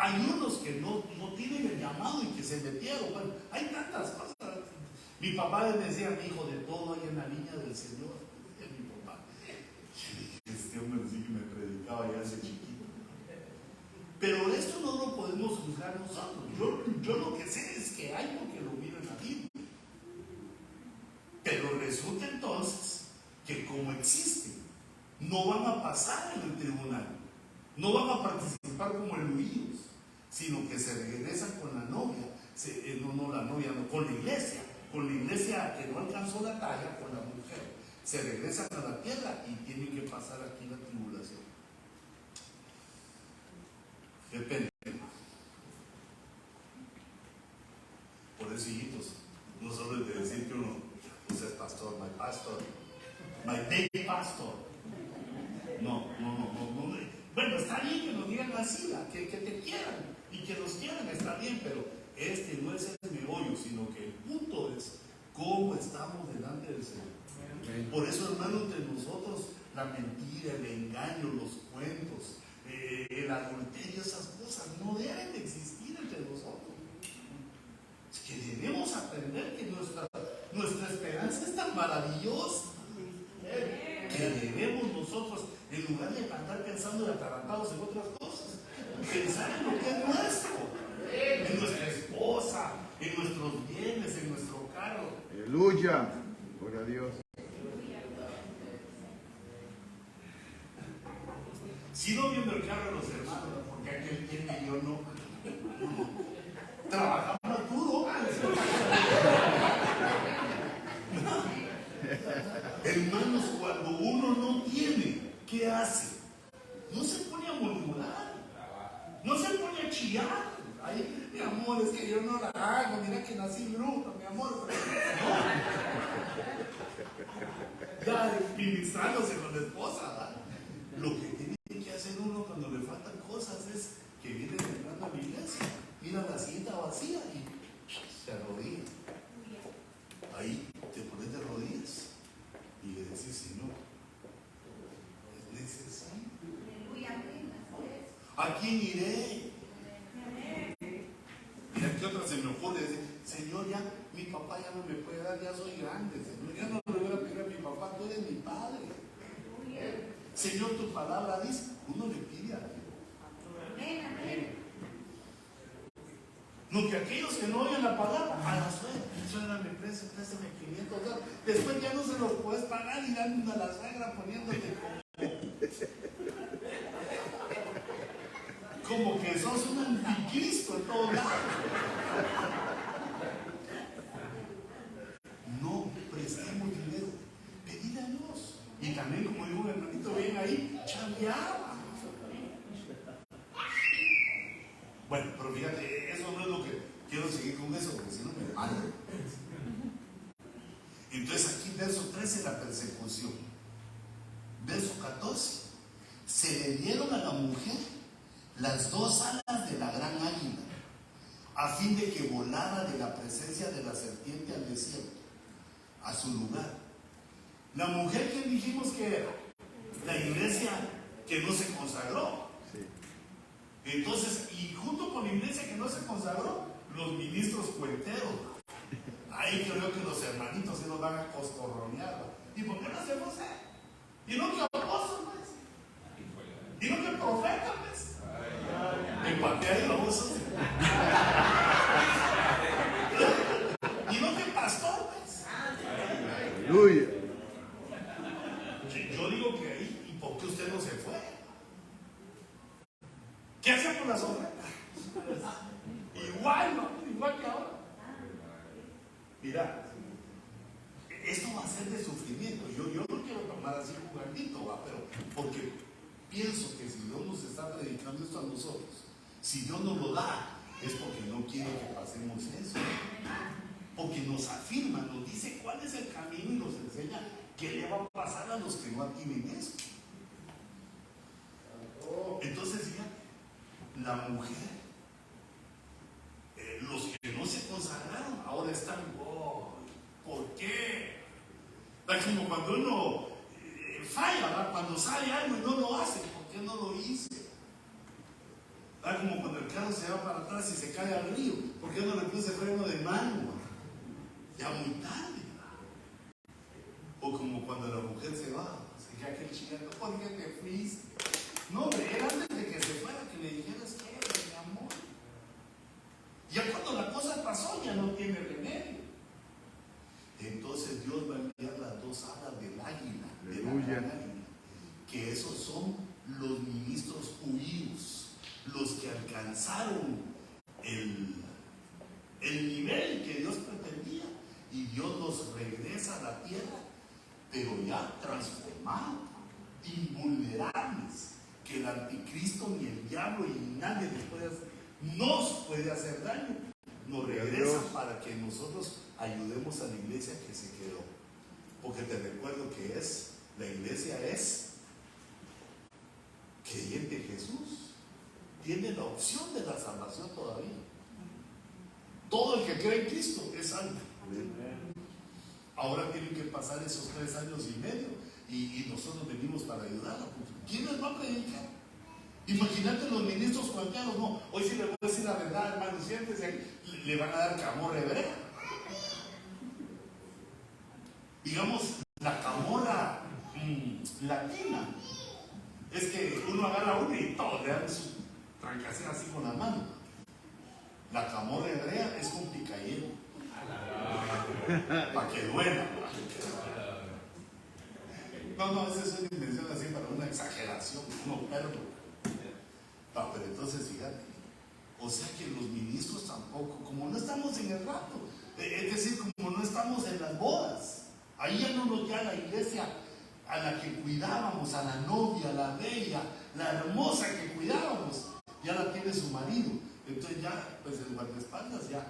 Hay unos que no tienen el llamado y que se metieron. Bueno, hay tantas cosas. Mi papá me decía, mi hijo, de todo hay en la viña del Señor. Es mi papá. Este hombre sí que me predicaba ya hace chiquito. Pero esto no lo podemos juzgar nosotros. Yo lo que sé es que hay porque lo miro en la Biblia. Pero resulta entonces que como existen, no van a pasar en el tribunal, no van a participar como eludidos, sino que se regresan con la novia, con la iglesia que no alcanzó la talla, con la mujer, se regresan a la tierra y tienen que pasar aquí la tribulación. Depende. Por eso, hijitos, no solo es de decir que uno, pues es pastor, my baby pastor. No. Bueno, está bien que nos digan así, que te quieran y que los quieran, está bien, pero este no es el meollo, sino que el punto es cómo estamos delante del Señor. Por eso, hermanos, entre nosotros, la mentira, el engaño, los cuentos, el adulterio, esas cosas no deben de existir entre nosotros. Es que debemos aprender que nuestra esperanza es tan maravillosa que debemos nosotros, en lugar de andar pensando y atarantados en otras cosas, pensar en lo que es nuestro, en nuestra esposa, en nuestros bienes, en nuestro carro. Aleluya, gloria a Dios. Sigo viendo el carro de los hermanos, porque aquel tiene y yo no. Trabajamos duro. Hermanos, cuando uno no tiene, ¿qué hace? No se pone a murmurar, no se pone a chillar. Ay, mi amor, es que yo no la hago, mira que nací bruto, mi amor. No. Ya ministrándose con la esposa, ¿verdad? Lo que tiene que hacer uno cuando le faltan cosas es que viene entrando a la iglesia, mira la silla vacía y se arrodilla. Ahí te pones de rodillas y le decís, Señor, es necesario. ¿A quién iré? Mira, ¿qué otra se me ocurre? Dice, Señor, ya mi papá ya no me puede dar, ya soy grande. Señor, ya no le voy a pedir a mi papá, tú eres mi padre. Señor, tu palabra dice, uno le pide a Dios. No, que aquellos que no oyen la palabra, a la suegra me préstame 500 dólares. Después ya no se los puedes pagar y dan a la suegra poniéndote como que sos un anticristo en todos lados. No prestemos dinero, pedir a Dios. Y también, como dijo un hermanito bien ahí, chambeaba. Bueno, pero fíjate, eso no es lo que quiero seguir con eso, porque si no me mata. Entonces aquí verso 13, la persecución. Verso 14, se le dieron a la mujer las dos alas de la gran águila, a fin de que volara de la presencia de la serpiente al desierto, a su lugar. La mujer que dijimos que era la iglesia que no se consagró. Entonces, y junto con la iglesia que no se consagró, los ministros cuenteros. Ahí creo que los hermanitos se nos van a coscorronear. ¿Y por qué no hacemos eso? ¿Y no que apóstol, pues? ¿Y no que profeta, pues? Empatea y vamos ¿y no que pastor, pues? Aleluya. Yo digo que ahí, ¿y por qué usted no se fue? ¿Qué hace por las obras? Igual, ¿no? Igual que ahora. Mira, esto va a ser de sufrimiento. Yo no quiero tomar así jugadito, ¿va? Pero porque pienso que si Dios nos está predicando esto a nosotros, si Dios nos lo da, es porque no quiere que pasemos eso. Porque nos afirma, nos dice cuál es el camino y nos enseña qué le va a pasar a los que no adquieren eso. Entonces, fíjate, la mujer, los que no se consagraron, ahora están, oh, ¿por qué? Es como cuando uno falla, ¿verdad? Cuando sale algo y no lo hace, ¿por qué no lo hice? ¿Verdad? Como cuando el carro se va para atrás y se cae al río, ¿por qué no le puse freno de mano? Ya muy tarde, ¿verdad? O como cuando la mujer se va, se queda aquel chingando, ¿por qué te fuiste? No, hombre, era antes de que se fuera que le dijeras que era mi amor. Ya cuando la cosa pasó, ya no tiene remedio. Entonces Dios va a enviar las dos alas del águila, de la gran águila, que esos son los ministros huidos, los que alcanzaron el nivel que Dios pretendía, y Dios los regresa a la tierra, pero ya transformados, invulnerables, que el anticristo ni el diablo y nadie nos puede hacer daño. Nos regresa para que nosotros ayudemos a la iglesia que se quedó. Porque te recuerdo que la iglesia es creyente en Jesús. Tiene la opción de la salvación todavía. Todo el que cree en Cristo es salvo. Ahora tienen que pasar esos 3 años y medio y nosotros venimos para ayudarla. ¿Quién les va a predicar? Imagínate los ministros cuanteados. No, hoy sí le voy a decir la verdad, hermano, siéntese, le van a dar camorra hebrea. Digamos, la camorra latina es que uno agarra uno y todos le dan su trancacera así con la mano. La camorra hebrea es con picayero, para que duela. No, esa es una invención así para una exageración, uno perro. Pero entonces fíjate, o sea que los ministros tampoco, como no estamos en el rapto, es decir, como no estamos en las bodas, ahí ya no nos da la iglesia a la que cuidábamos, a la novia, a la bella, la hermosa que cuidábamos, ya la tiene su marido. Entonces ya, pues el guardaespaldas ya,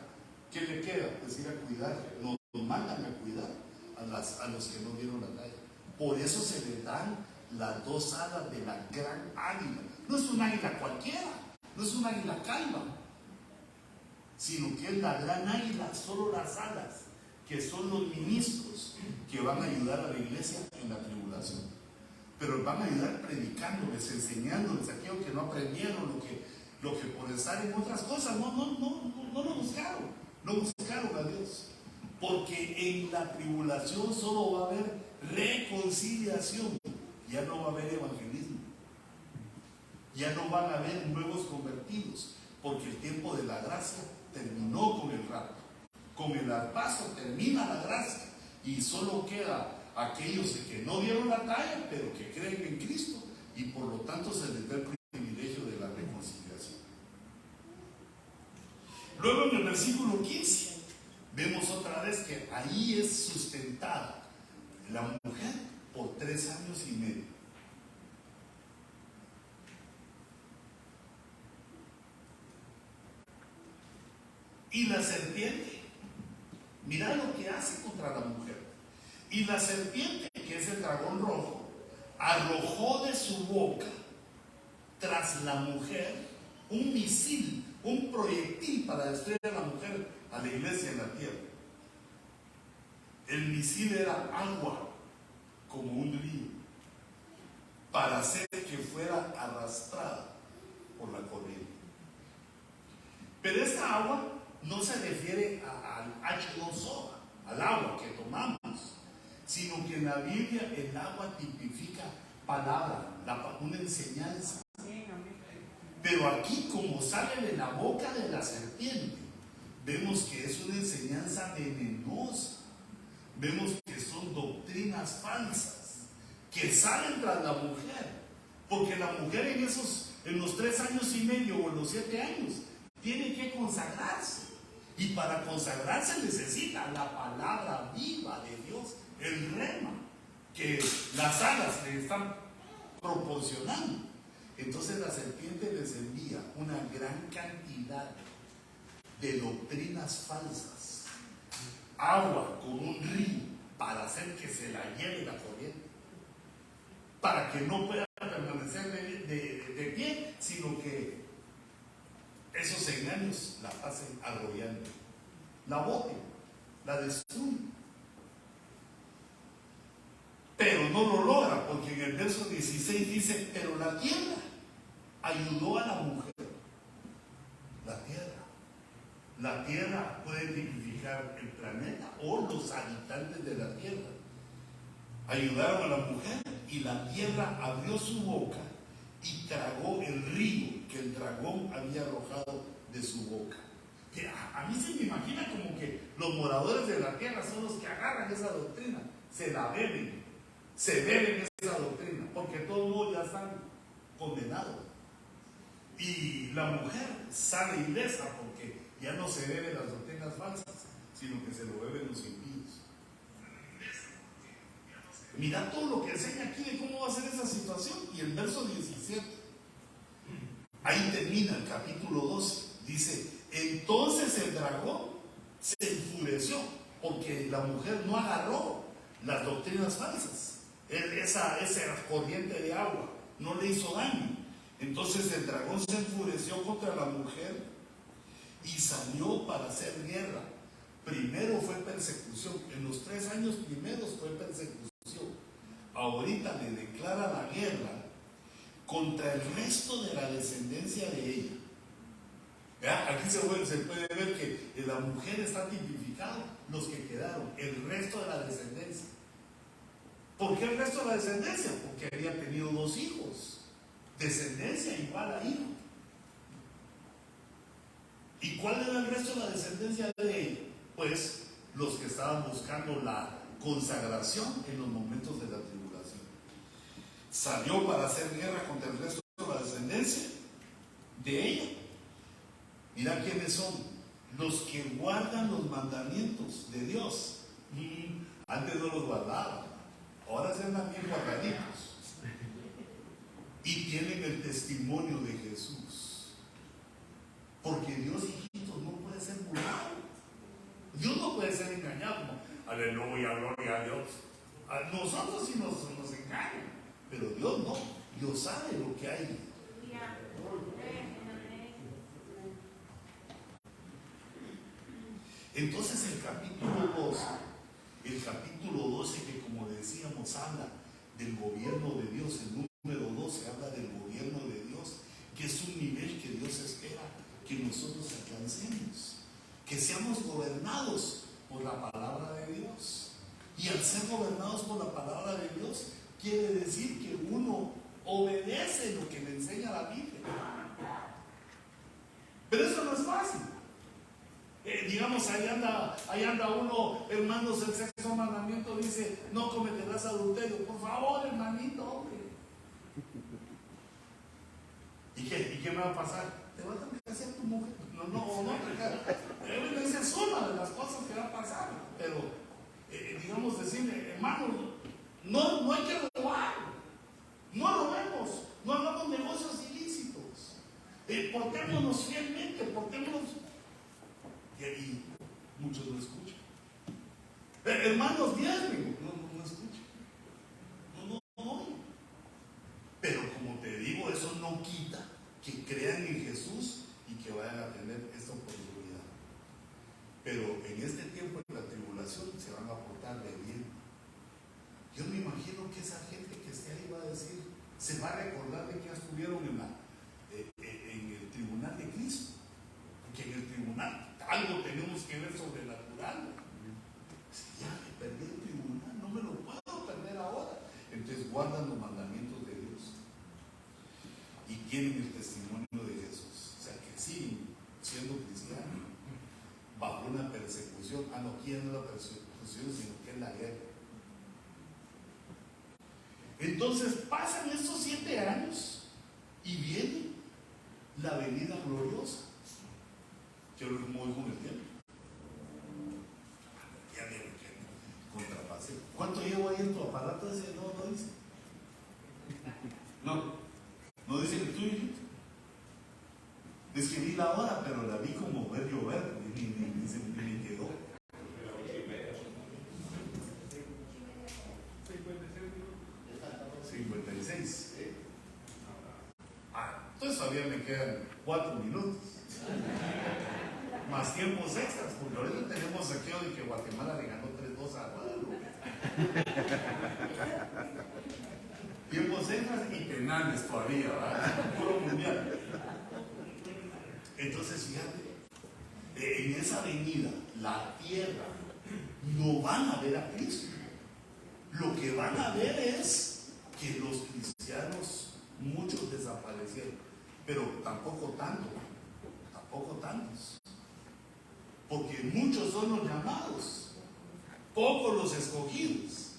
¿qué le queda? Pues ir a cuidar, nos mandan a cuidar a los que no dieron la talla. Por eso se le dan las dos alas de la gran águila. No es un águila cualquiera, no es un águila calva, sino que es la gran águila, solo las alas, que son los ministros que van a ayudar a la iglesia en la tribulación. Pero van a ayudar predicándoles, enseñándoles aquello que no aprendieron, lo que por estar en otras cosas no lo buscaron, no buscaron a Dios. Porque en la tribulación solo va a haber reconciliación, ya no va a haber evangelismo. Ya no van a haber nuevos convertidos, porque el tiempo de la gracia terminó con el rapto. Con el arpazo termina la gracia y solo queda aquellos que no dieron la talla, pero que creen en Cristo y por lo tanto se les da el privilegio de la reconciliación. Luego en el versículo 15 vemos otra vez que ahí es sustentada la mujer por 3 años y medio. Y la serpiente, mira lo que hace contra la mujer. Y la serpiente, que es el dragón rojo, arrojó de su boca tras la mujer un misil, un proyectil para destruir a la mujer, a la iglesia en la tierra. El misil era agua, como un río, para hacer que fuera arrastrada por la corriente. Pero esta agua no se refiere al H2O, al agua que tomamos, sino que en la Biblia el agua tipifica palabra, una enseñanza. Pero aquí, como sale de la boca de la serpiente, vemos que es una enseñanza venenosa. Vemos que son doctrinas falsas que salen tras la mujer, porque la mujer en los 3 años y medio o en los 7 años tiene que consagrarse. Y para consagrarse necesita la palabra viva de Dios, el rema, que las alas le están proporcionando. Entonces la serpiente les envía una gran cantidad de doctrinas falsas, agua como un río, para hacer que se la lleve la corriente, para que no pueda permanecer de pie, sino que esos engaños la pasen arrollando, la boten, la destruyen. Pero no no lo logra, porque en el verso 16 dice, pero la tierra ayudó a la mujer. La tierra. La tierra puede significar el planeta o los habitantes de la tierra. Ayudaron a la mujer y la tierra abrió su boca y tragó el río que el dragón había arrojado de su boca. Que a mí se me imagina como que los moradores de la tierra son los que agarran esa doctrina, se la beben, se beben esa doctrina, porque todos ya están condenados. Y la mujer sale ilesa porque ya no se beben las doctrinas falsas, sino que se lo beben los impíos. Mira todo lo que enseña aquí de cómo va a ser esa situación. Y el verso 17, ahí termina el capítulo 12. Dice, entonces el dragón se enfureció porque la mujer no agarró las doctrinas falsas. Esa corriente de agua no le hizo daño. Entonces el dragón se enfureció contra la mujer y salió para hacer guerra. Primero fue persecución. En los 3 años primeros fue persecución. Ahorita le declara la guerra contra el resto de la descendencia de ella. ¿Ya? Aquí se puede ver que la mujer está tipificada, los que quedaron, el resto de la descendencia. ¿Por qué el resto de la descendencia? Porque había tenido 2 hijos. Descendencia igual a hijo. ¿Y cuál era el resto de la descendencia de ella? Pues los que estaban buscando la consagración en los momentos de la tribulación. Salió para hacer guerra contra el resto de la descendencia de ella. Mira quiénes son los que guardan los mandamientos de Dios. Antes no los guardaban, ahora se andan bien guardaditos y tienen el testimonio de Jesús. Porque Dios, hijitos, no puede ser burlado. Dios no puede ser engañado. Aleluya, gloria a Dios. A nosotros sí nos engañan, pero Dios no. Dios sabe lo que hay. Entonces el capítulo 12, que como decíamos habla del gobierno de Dios, el número 12 habla del gobierno de Dios, que es un nivel que Dios espera que nosotros alcancemos, que seamos gobernados por la palabra de Dios. Y al ser gobernados por la palabra de Dios, quiere decir que uno obedece lo que le enseña la Biblia. Pero eso no es fácil. Digamos, ahí anda uno, hermanos, el 6º mandamiento dice, no cometerás adulterio. Por favor, hermanito, hombre. ¿Y qué me va a pasar? Te vas a tener que hacer tu mujer. Esa es una de las cosas que va a pasar. Pero, digamos, decirle, hermano, no hay que robar. No robemos. No hagamos negocios ilícitos. Portémonos fielmente, portémonos. Y ahí muchos no escuchan. Hermanos, diezmen. No escuchan. No oyen. Pero como te digo, eso no quita que crean en Jesús y que vayan a tener esta oportunidad. Pero en este tiempo de la tribulación se van a portar de bien. Yo me imagino que esa gente que esté ahí va a decir, se va a recordar de que estuvieron en el tribunal de Cristo. Porque en el tribunal algo tenemos que ver sobrenatural. Si ya me perdí el tribunal, no me lo puedo perder ahora. Entonces guardan los mandamientos de Dios y tienen el testimonio de Jesús. O sea que siguen siendo cristianos bajo una persecución. No quieren la persecución, sino que es la guerra. Entonces pasan estos 7 años y viene la venida gloriosa. Quiero ver cómo voy con el tiempo. Ya vieron que contrapase. ¿Cuánto llevo ahí en tu aparato ese? No dice. No dice que tú dijiste. Es que vi la hora, pero la vi como ver llover. Ni me quedó. 56. Entonces todavía me quedan 4 minutos. Más tiempos extras, porque ahorita tenemos saqueo de que Guatemala le ganó 3-2 a Guadalupe. Tiempos extras y penales todavía, ¿verdad? Puro mundial. Entonces, fíjate, en esa venida, la tierra, no van a ver a Cristo. Lo que van a ver es que los cristianos, muchos desaparecieron, pero tampoco tantos. Porque muchos son los llamados, pocos los escogidos.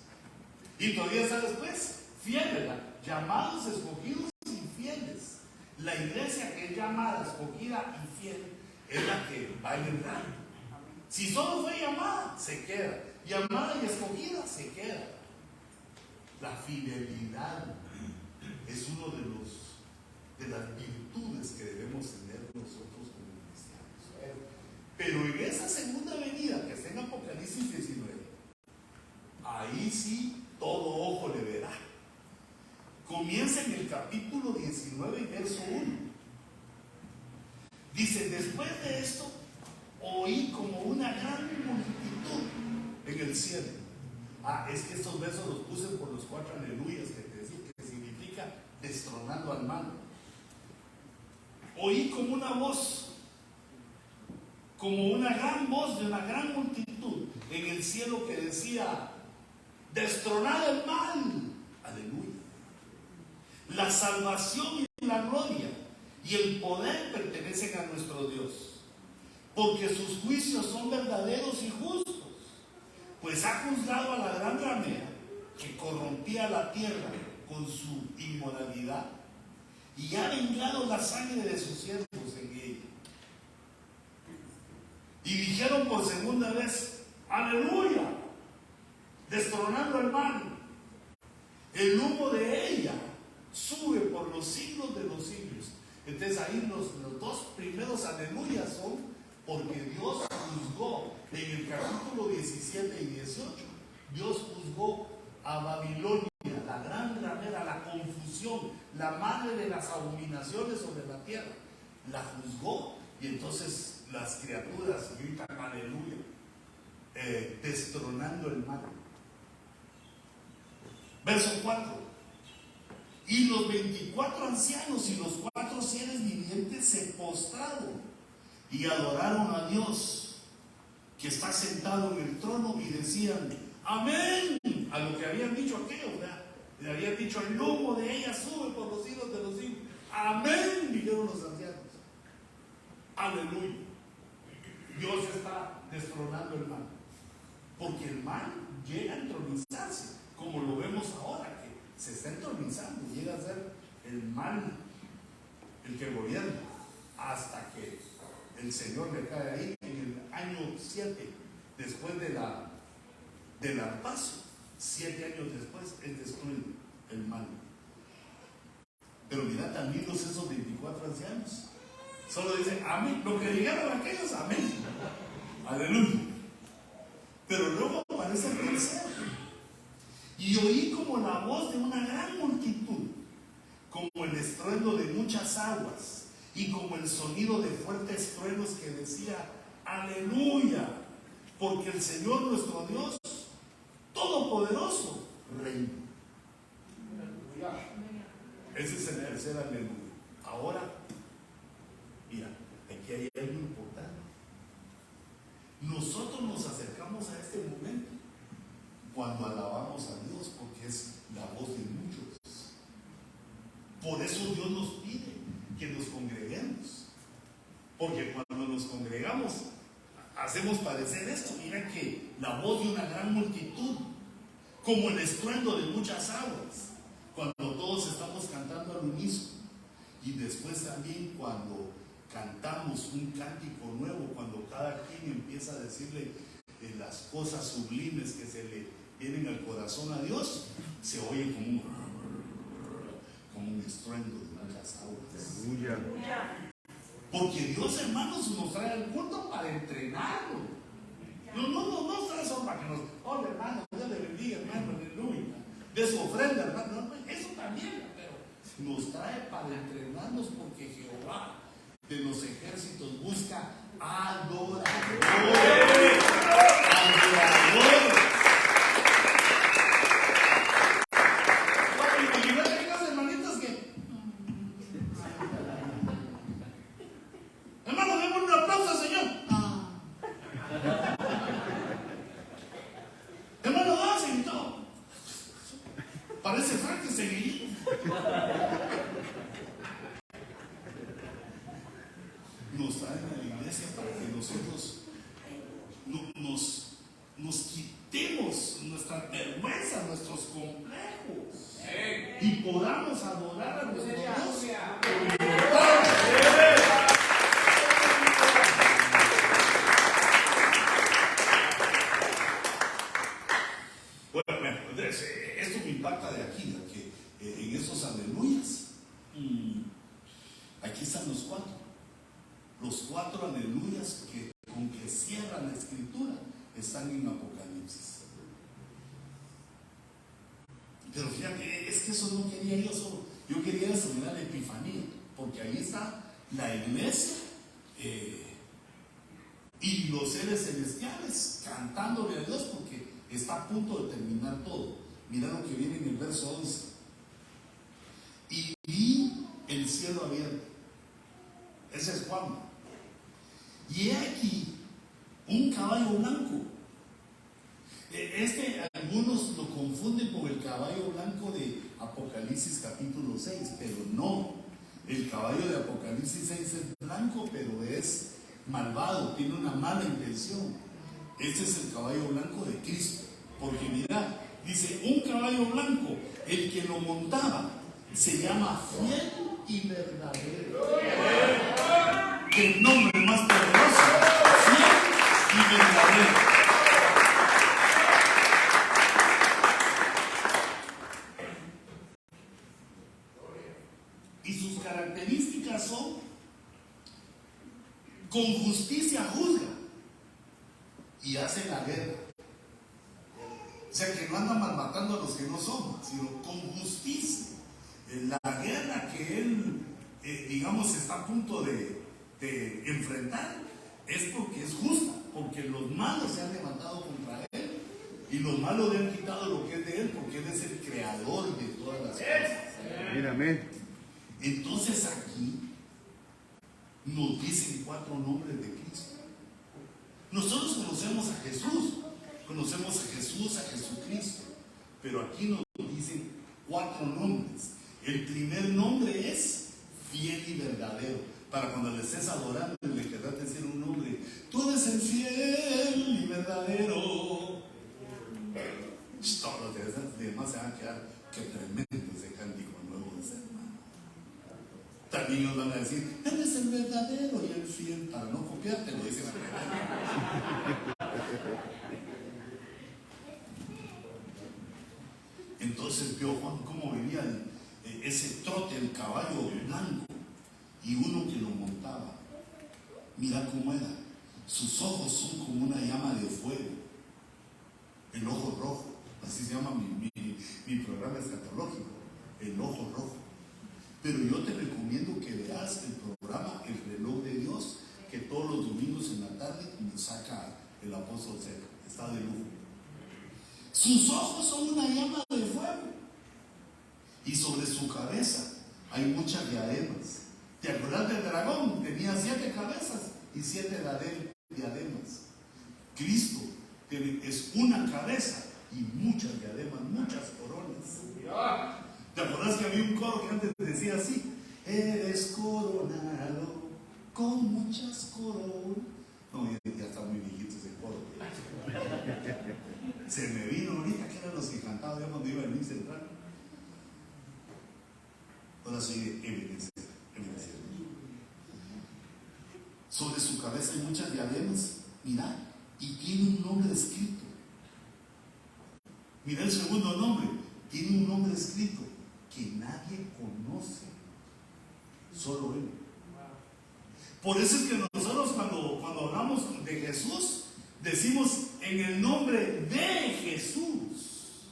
Y todavía está después, fieles, ¿verdad? Llamados, escogidos y fieles. La iglesia que es llamada, escogida y fiel es la que va a entrar. Si solo fue llamada, se queda. Llamada y escogida, se queda. La fidelidad es uno de las virtudes que debemos tener nosotros como cristianos. Pero en esa segunda venida que está en Apocalipsis 19, ahí sí todo ojo le verá. Comienza en el capítulo 19, verso 1. Dice: después de esto oí como una gran multitud en el cielo. Es que estos versos los puse por los 4 aleluyas que te decía, que significa destronando al mal. Oí como una voz, como una gran voz de una gran multitud en el cielo que decía: destronad el mal. Aleluya. La salvación y la gloria y el poder pertenecen a nuestro Dios, porque sus juicios son verdaderos y justos, pues ha juzgado a la gran ramera que corrompía la tierra con su inmoralidad y ha vengado la sangre de sus siervos en ella. Y dijeron por segunda vez: aleluya, destronando el mal. El humo de ella sube por los siglos de los siglos. Entonces ahí los dos primeros aleluyas son porque Dios juzgó en el capítulo 17 y 18. Dios juzgó a Babilonia, la gran ramera, la confusión, la madre de las abominaciones sobre la tierra. La juzgó y entonces las criaturas gritan aleluya, destronando el mal. Verso 4. Y los 24 ancianos y los 4 seres vivientes se postraron y adoraron a Dios que está sentado en el trono y decían: amén, a lo que habían dicho aquellos, ¿verdad? Le habían dicho: el humo de ella sube por los siglos de los siglos. Amén, dijeron los ancianos. Aleluya. Dios está destronando el mal, porque el mal llega a entronizarse, como lo vemos ahora, que se está entronizando, llega a ser el mal el que gobierna, hasta que el Señor le cae ahí en el año 7, después del arpazo. 7 años después es destruido el mal. Pero mira también esos 24 ancianos. Solo dice amén. Lo que dijeron aquellos, amén. Aleluya. Pero luego aparece el tercero. Y oí como la voz de una gran multitud, como el estruendo de muchas aguas, y como el sonido de fuertes truenos que decía: aleluya, porque el Señor nuestro Dios Todopoderoso reina. Ese es el tercer aleluya. Ahora, mira, aquí hay algo importante. Nosotros nos acercamos a este momento cuando alabamos a Dios, porque es la voz de muchos. Por eso Dios nos pide que nos congreguemos, porque cuando nos congregamos hacemos parecer esto. Mira que la voz de una gran multitud, como el estruendo de muchas aguas, cuando todos estamos cantando al unísono. Y después también cuando cantamos un cántico nuevo, cuando cada quien empieza a decirle las cosas sublimes que se le vienen al corazón a Dios, se oye como un estruendo de muchas aguas. Aleluya. Porque Dios, hermanos, nos trae al culto para entrenarlo. No nos trae solo para que nos, oh hermano, Dios le bendiga, hermano, aleluya, de su ofrenda, hermano. No, eso también, pero nos trae para entrenarnos, porque Jehová de los ejércitos busca adoradores. Adoradores. Bueno, nos quitemos nuestras vergüenzas, nuestros complejos y podamos adorar a nuestro Dios con libertad. Bueno, esto me impacta de aquí, de que en esos aleluyas, aquí están los cuatro aleluyas que con que cierra la escritura están en Apocalipsis. Pero fíjate, es que eso no quería yo solo. Yo quería celebrar la Epifanía, porque ahí está la iglesia y los seres celestiales cantándole a Dios, porque está a punto de terminar todo. Mira lo que viene en el verso 11. Y vi el cielo abierto. Ese es Juan. Y he aquí un caballo blanco. Algunos lo confunden con el caballo blanco de Apocalipsis capítulo 6, pero no. El caballo de Apocalipsis 6 es blanco, pero es malvado, tiene una mala intención. Este es el caballo blanco de Cristo. Porque mira, dice, un caballo blanco, el que lo montaba, se llama Fiel y Verdadero. El nombre más poderoso, Fiel y Verdadero. Y sus características son: con justicia juzga y hace la guerra. O sea, que no anda malmatando a los que no son, sino con justicia. La guerra que él, digamos, está a punto de enfrentar es porque es justa, porque los malos se han levantado contra él y los malos le han quitado lo que es de él, porque él es el creador de todas las cosas. Mírame. Entonces aquí nos dicen 4 nombres de Cristo. Nosotros conocemos a Jesús, a Jesucristo, pero aquí nos dicen 4 nombres. El primer nombre es Fiel y Verdadero. Para cuando le estés adorando y le querrás decir un nombre: tú eres el fiel y verdadero. Todos los demás se van a quedar: qué tremendo ese cántico nuevo de ese hermano. También ellos van a decir: él es el verdadero y el fiel. Para no copiarte, lo dicen a Entonces vio Juan cómo venía ese trote, el caballo blanco, y uno que lo montaba. Mira cómo era. Sus ojos son como una llama de fuego. El ojo rojo. Así se llama mi programa escatológico. El ojo rojo. Pero yo te recomiendo que veas el programa El Reloj de Dios, que todos los domingos en la tarde nos saca el apóstol Seca. Está de lujo. Sus ojos son una llama de fuego. Y sobre su cabeza hay muchas diademas. ¿Te acuerdas del dragón? Tenía 7 cabezas y 7 diademas. Cristo es una cabeza y muchas diademas, muchas coronas. ¿Te acuerdas que había un coro que antes decía así? Eres coronado con muchas coronas. No, ya está muy viejito ese coro. Se me vino ahorita que eran los que cantaban cuando iba al Mix Central. Ahora soy de Ebenezer. Sobre su cabeza hay muchas diademas. Mira, y tiene un nombre escrito. Mira el segundo nombre. Tiene un nombre escrito que nadie conoce, solo él. Por eso es que nosotros cuando hablamos de Jesús, decimos en el nombre de Jesús,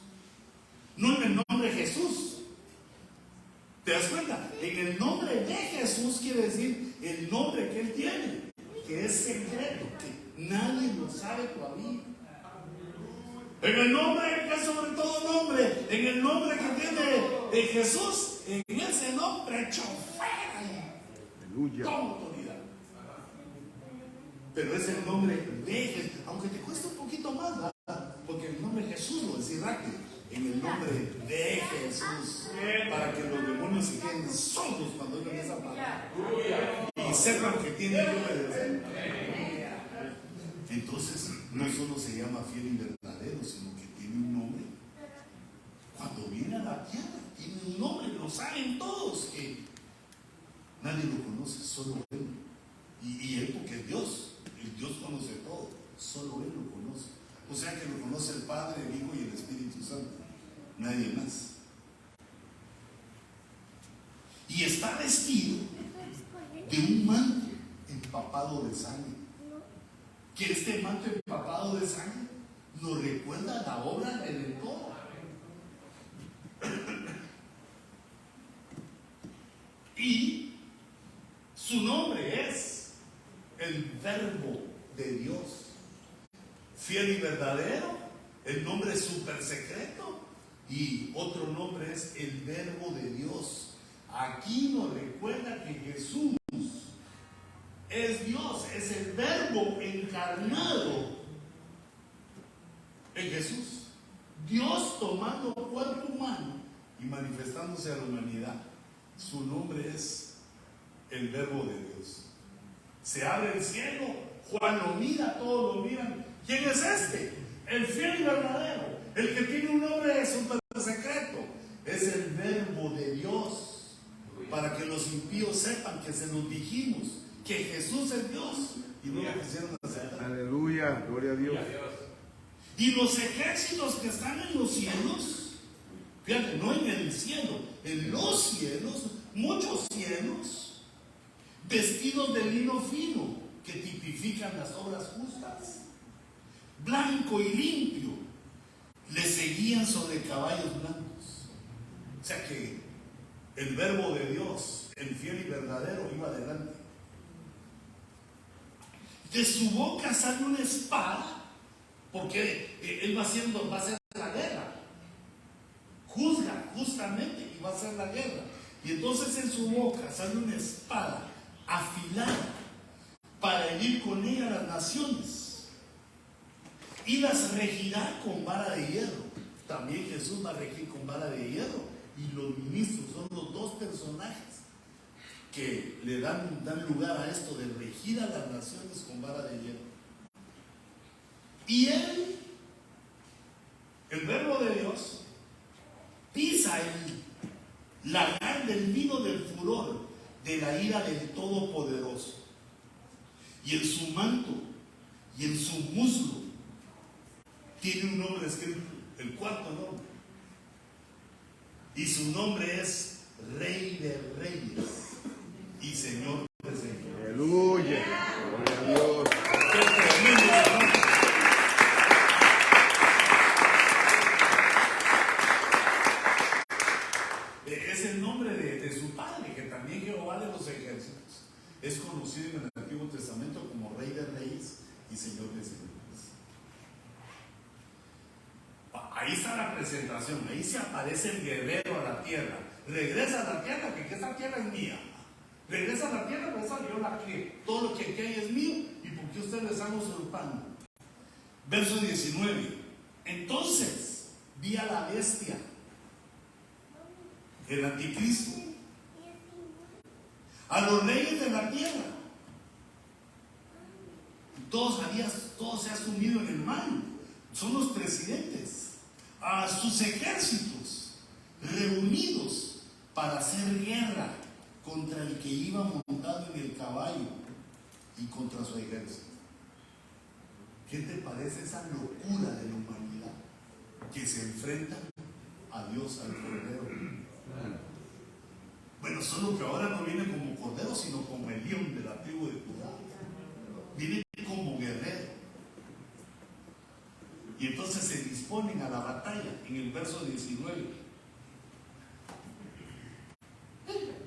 no en el nombre de Jesús. ¿Te das cuenta? En el nombre de Jesús quiere decir el nombre que él tiene, que es secreto, que nadie lo sabe todavía. En el nombre que es sobre todo nombre, en el nombre que tiene Jesús, en ese nombre Aleluya. con autoridad. Pero es el nombre de Jesús, aunque te cueste un poquito más, ¿verdad? Porque el nombre de Jesús lo decís rápido. En el nombre de Jesús, para que los demonios se queden sordos cuando oigan esa palabra y sepan que tienen que obedecer. Entonces, no solo se llama fiel y verdadero, sino que tiene un nombre. Cuando viene a la tierra, tiene un nombre, lo saben todos, que nadie lo conoce, solo Él. Y Él, porque es Dios, el Dios conoce todo, solo Él lo conoce. O sea que lo conoce el Padre, el Hijo y el Espíritu Santo, nadie más. Y está vestido de un manto empapado de sangre. Que este manto empapado de sangre nos recuerda la obra del Redentor. Y su nombre es el Verbo de Dios. Fiel y verdadero, el nombre es súper secreto. Y otro nombre es el Verbo de Dios. Aquí nos recuerda que Jesús es Dios, es el Verbo encarnado en Jesús. Dios tomando cuerpo humano y manifestándose a la humanidad. Su nombre es el Verbo de Dios. Se abre el cielo, Juan lo mira, todos lo miran. ¿Quién es este? El fiel y verdadero, el que tiene un nombre súper secreto. Es el Verbo de Dios. Para que los impíos sepan que se los dijimos, que Jesús es Dios. Y no lo quisieron aceptar. Aleluya, gloria a Dios. Y los ejércitos que están en los cielos, fíjate, no en el cielo, en los cielos, muchos cielos, vestidos de lino fino, que tipifican las obras justas, blanco y limpio, le seguían sobre caballos blancos. O sea que el Verbo de Dios, el fiel y verdadero, iba adelante. De su boca sale una espada, porque él va a hacer la guerra. Juzga justamente y va a hacer la guerra. Y entonces en su boca sale una espada afilada para herir con ella las naciones. Y las regirá con vara de hierro. También Jesús va a regir con vara de hierro. Y los ministros son los dos personajes que le dan lugar a esto de regir a las naciones con vara de hierro. Y él, el Verbo de Dios, pisa el lagar del vino del furor, de la ira del Todopoderoso. Y en su manto y en su muslo tiene un nombre escrito, el cuarto nombre. Y su nombre es Rey de Reyes y Señor de Señores. Aleluya, gloria a Dios. ¡Qué tremendo nombre! Es el nombre de su padre, que también Jehová de los ejércitos es conocido en el Antiguo Testamento como Rey de Reyes y Señor de Señores. Ahí está la presentación, ahí se aparece el guerrero a la tierra. Regresa a la tierra, porque esta tierra es mía. Regresa a la tierra, pues yo la crié. Todo lo que aquí hay es mío, y porque ustedes están usurpando. Verso 19. Entonces vi a la bestia, el anticristo, a los reyes de la tierra. Todos se ha sumido en el mal. Son los presidentes, a sus ejércitos reunidos para hacer guerra contra el que iba montado en el caballo y contra su ejército. ¿Qué te parece esa locura de la humanidad que se enfrenta a Dios, al Cordero? Bueno, solo que ahora no viene como Cordero, sino como el león de la tribu de Judá. Viene como guerrero. Y entonces se disponen a la batalla en el verso 19.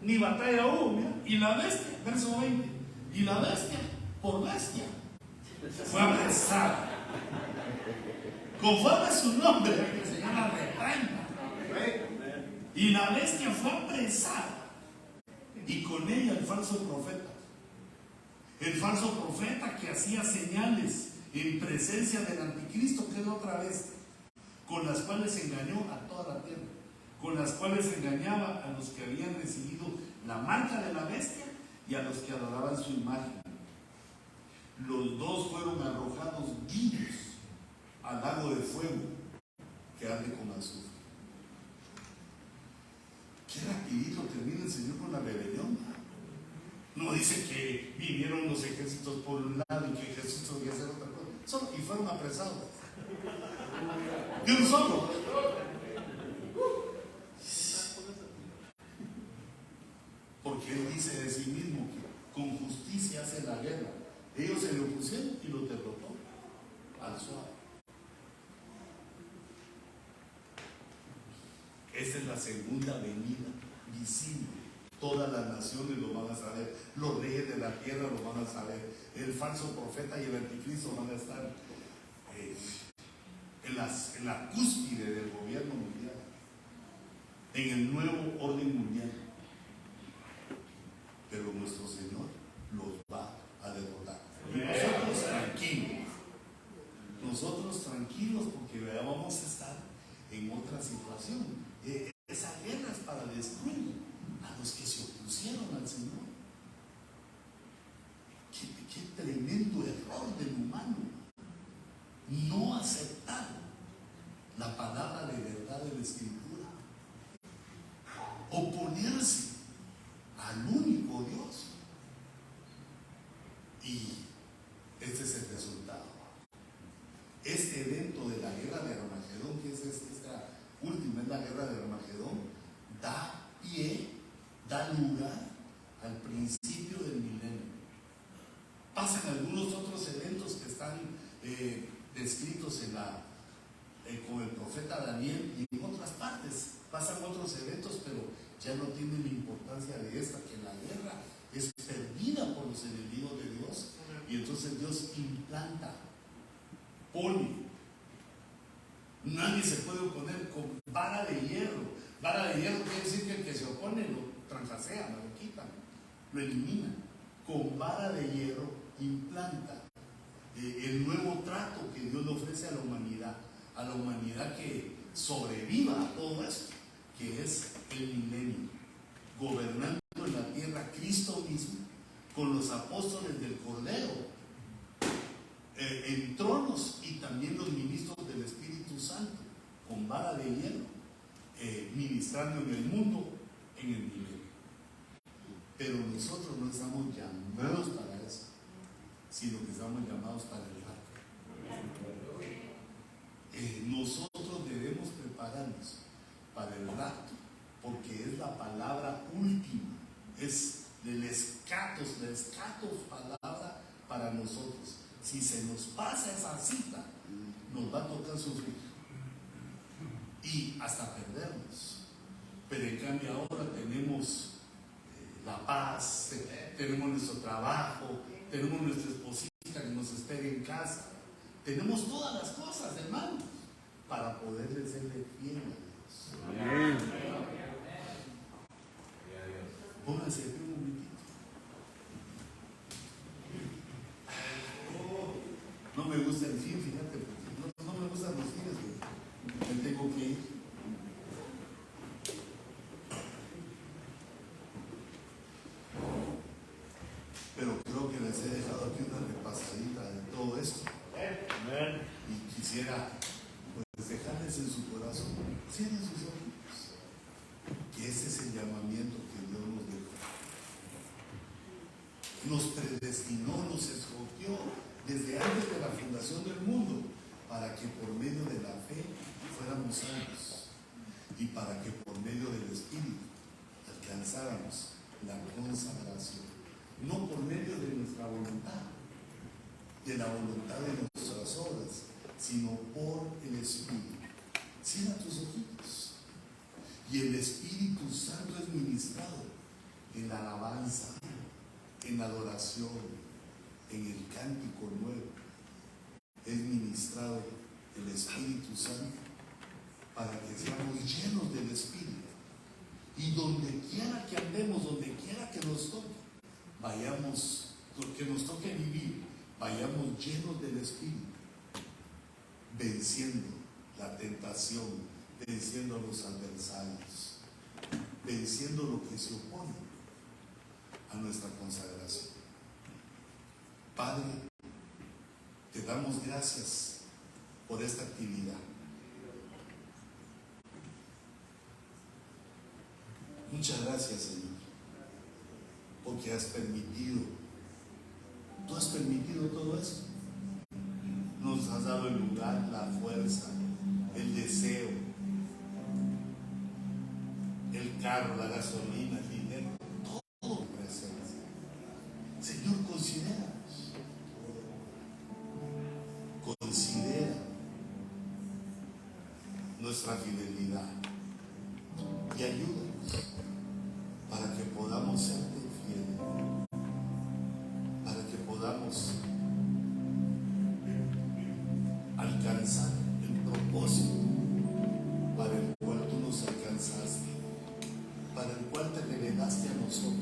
Ni batalla hubo, mira. Y la bestia, verso 20. Y la bestia, por bestia, fue apresada. Conforme a su nombre, que se llama Reprenda. Y la bestia fue apresada. Y con ella el falso profeta. El falso profeta que hacía señales en presencia del anticristo, que es otra bestia, con las cuales engañó a toda la tierra, con las cuales engañaba a los que habían recibido la marca de la bestia y a los que adoraban su imagen. Los dos fueron arrojados vivos al lago de fuego que arde con azufre. Qué rapidito termina el Señor con la rebelión. No dice que vinieron los ejércitos por un lado y que Jesús podía hacer otra cosa. Y fueron apresados. De un solo. Porque Él dice de sí mismo que con justicia hace la guerra. Ellos se le opusieron y lo derrotó al suave. Esta es la segunda venida visible. Todas las naciones lo van a saber. Los reyes de la tierra lo van a saber. El falso profeta y el anticristo van a estar en la cúspide del gobierno mundial, en el nuevo orden mundial. Pero nuestro Señor los va a derrotar. Y nosotros tranquilos, porque vamos a estar en otra situación. Esa guerra es para destruir a los que se opusieron al Señor. Qué tremendo error del humano. No aceptar la palabra de verdad de la Escritura. Oponerse al único Dios. Y este es el resultado. Este evento de la guerra de Armagedón, que es esta última, es la guerra de Armagedón, da lugar al principio del milenio. Pasan algunos otros eventos que están descritos con el profeta Daniel, y en otras partes pasan otros eventos, pero ya no tienen la importancia de esta, que la guerra es perdida por los enemigos de Dios, y entonces Dios pone. Nadie se puede oponer con vara de hierro. Vara de hierro quiere decir que el que se opone lo transasea, lo quitan, lo eliminan. Con vara de hierro implanta el nuevo trato que Dios le ofrece a la humanidad que sobreviva a todo esto, que es el milenio, gobernando en la tierra Cristo mismo, con los apóstoles del Cordero en tronos, y también los ministros del Espíritu Santo con vara de hierro, ministrando en el mundo en el milenio. Pero nosotros no estamos llamados para eso, sino que estamos llamados para el rapto. Nosotros debemos prepararnos para el rapto, porque es la palabra última, es el escatos palabra para nosotros. Si se nos pasa esa cita, nos va a tocar sufrir y hasta perdernos. Pero en cambio ahora tenemos la paz, tenemos nuestro trabajo, tenemos nuestra esposita que nos espera en casa, tenemos todas las cosas, hermanos, para poderle serle fiel a Dios. Amén. Pónganse aquí un momentito. No me gusta el fin, fíjate, porque no me gustan los fines, me tengo que ir. Pero creo que les he dejado aquí una repasadita de todo esto. Y quisiera pues dejarles en su corazón, cierren sus ojos, que ese es el llamamiento que Dios nos dejó. Nos predestinó, nos escogió desde antes de la fundación del mundo, para que por medio de la fe fuéramos salvos, y para que por medio del Espíritu alcanzáramos la consagración, no por medio de nuestra voluntad, de la voluntad de nuestras obras, sino por el Espíritu. Cierra tus ojitos. Y el Espíritu Santo es ministrado en la alabanza, en la adoración, en el cántico nuevo. Es ministrado el Espíritu Santo para que seamos llenos del Espíritu, y donde quiera que andemos, donde quiera que nos toque, vayamos, que nos toque vivir, vayamos llenos del Espíritu, venciendo la tentación, venciendo a los adversarios, venciendo lo que se opone a nuestra consagración. Padre, Te damos gracias por esta actividad. Muchas gracias, Señor, porque has permitido, tú has permitido todo eso. Nos has dado el lugar, la fuerza, el deseo, el carro, la gasolina, el dinero, todo tu presencia. Señor, considera nuestra fidelidad y ayúdanos para que podamos serte fieles, para que podamos alcanzar el propósito para el cual tú nos alcanzaste, para el cual te revelaste a nosotros.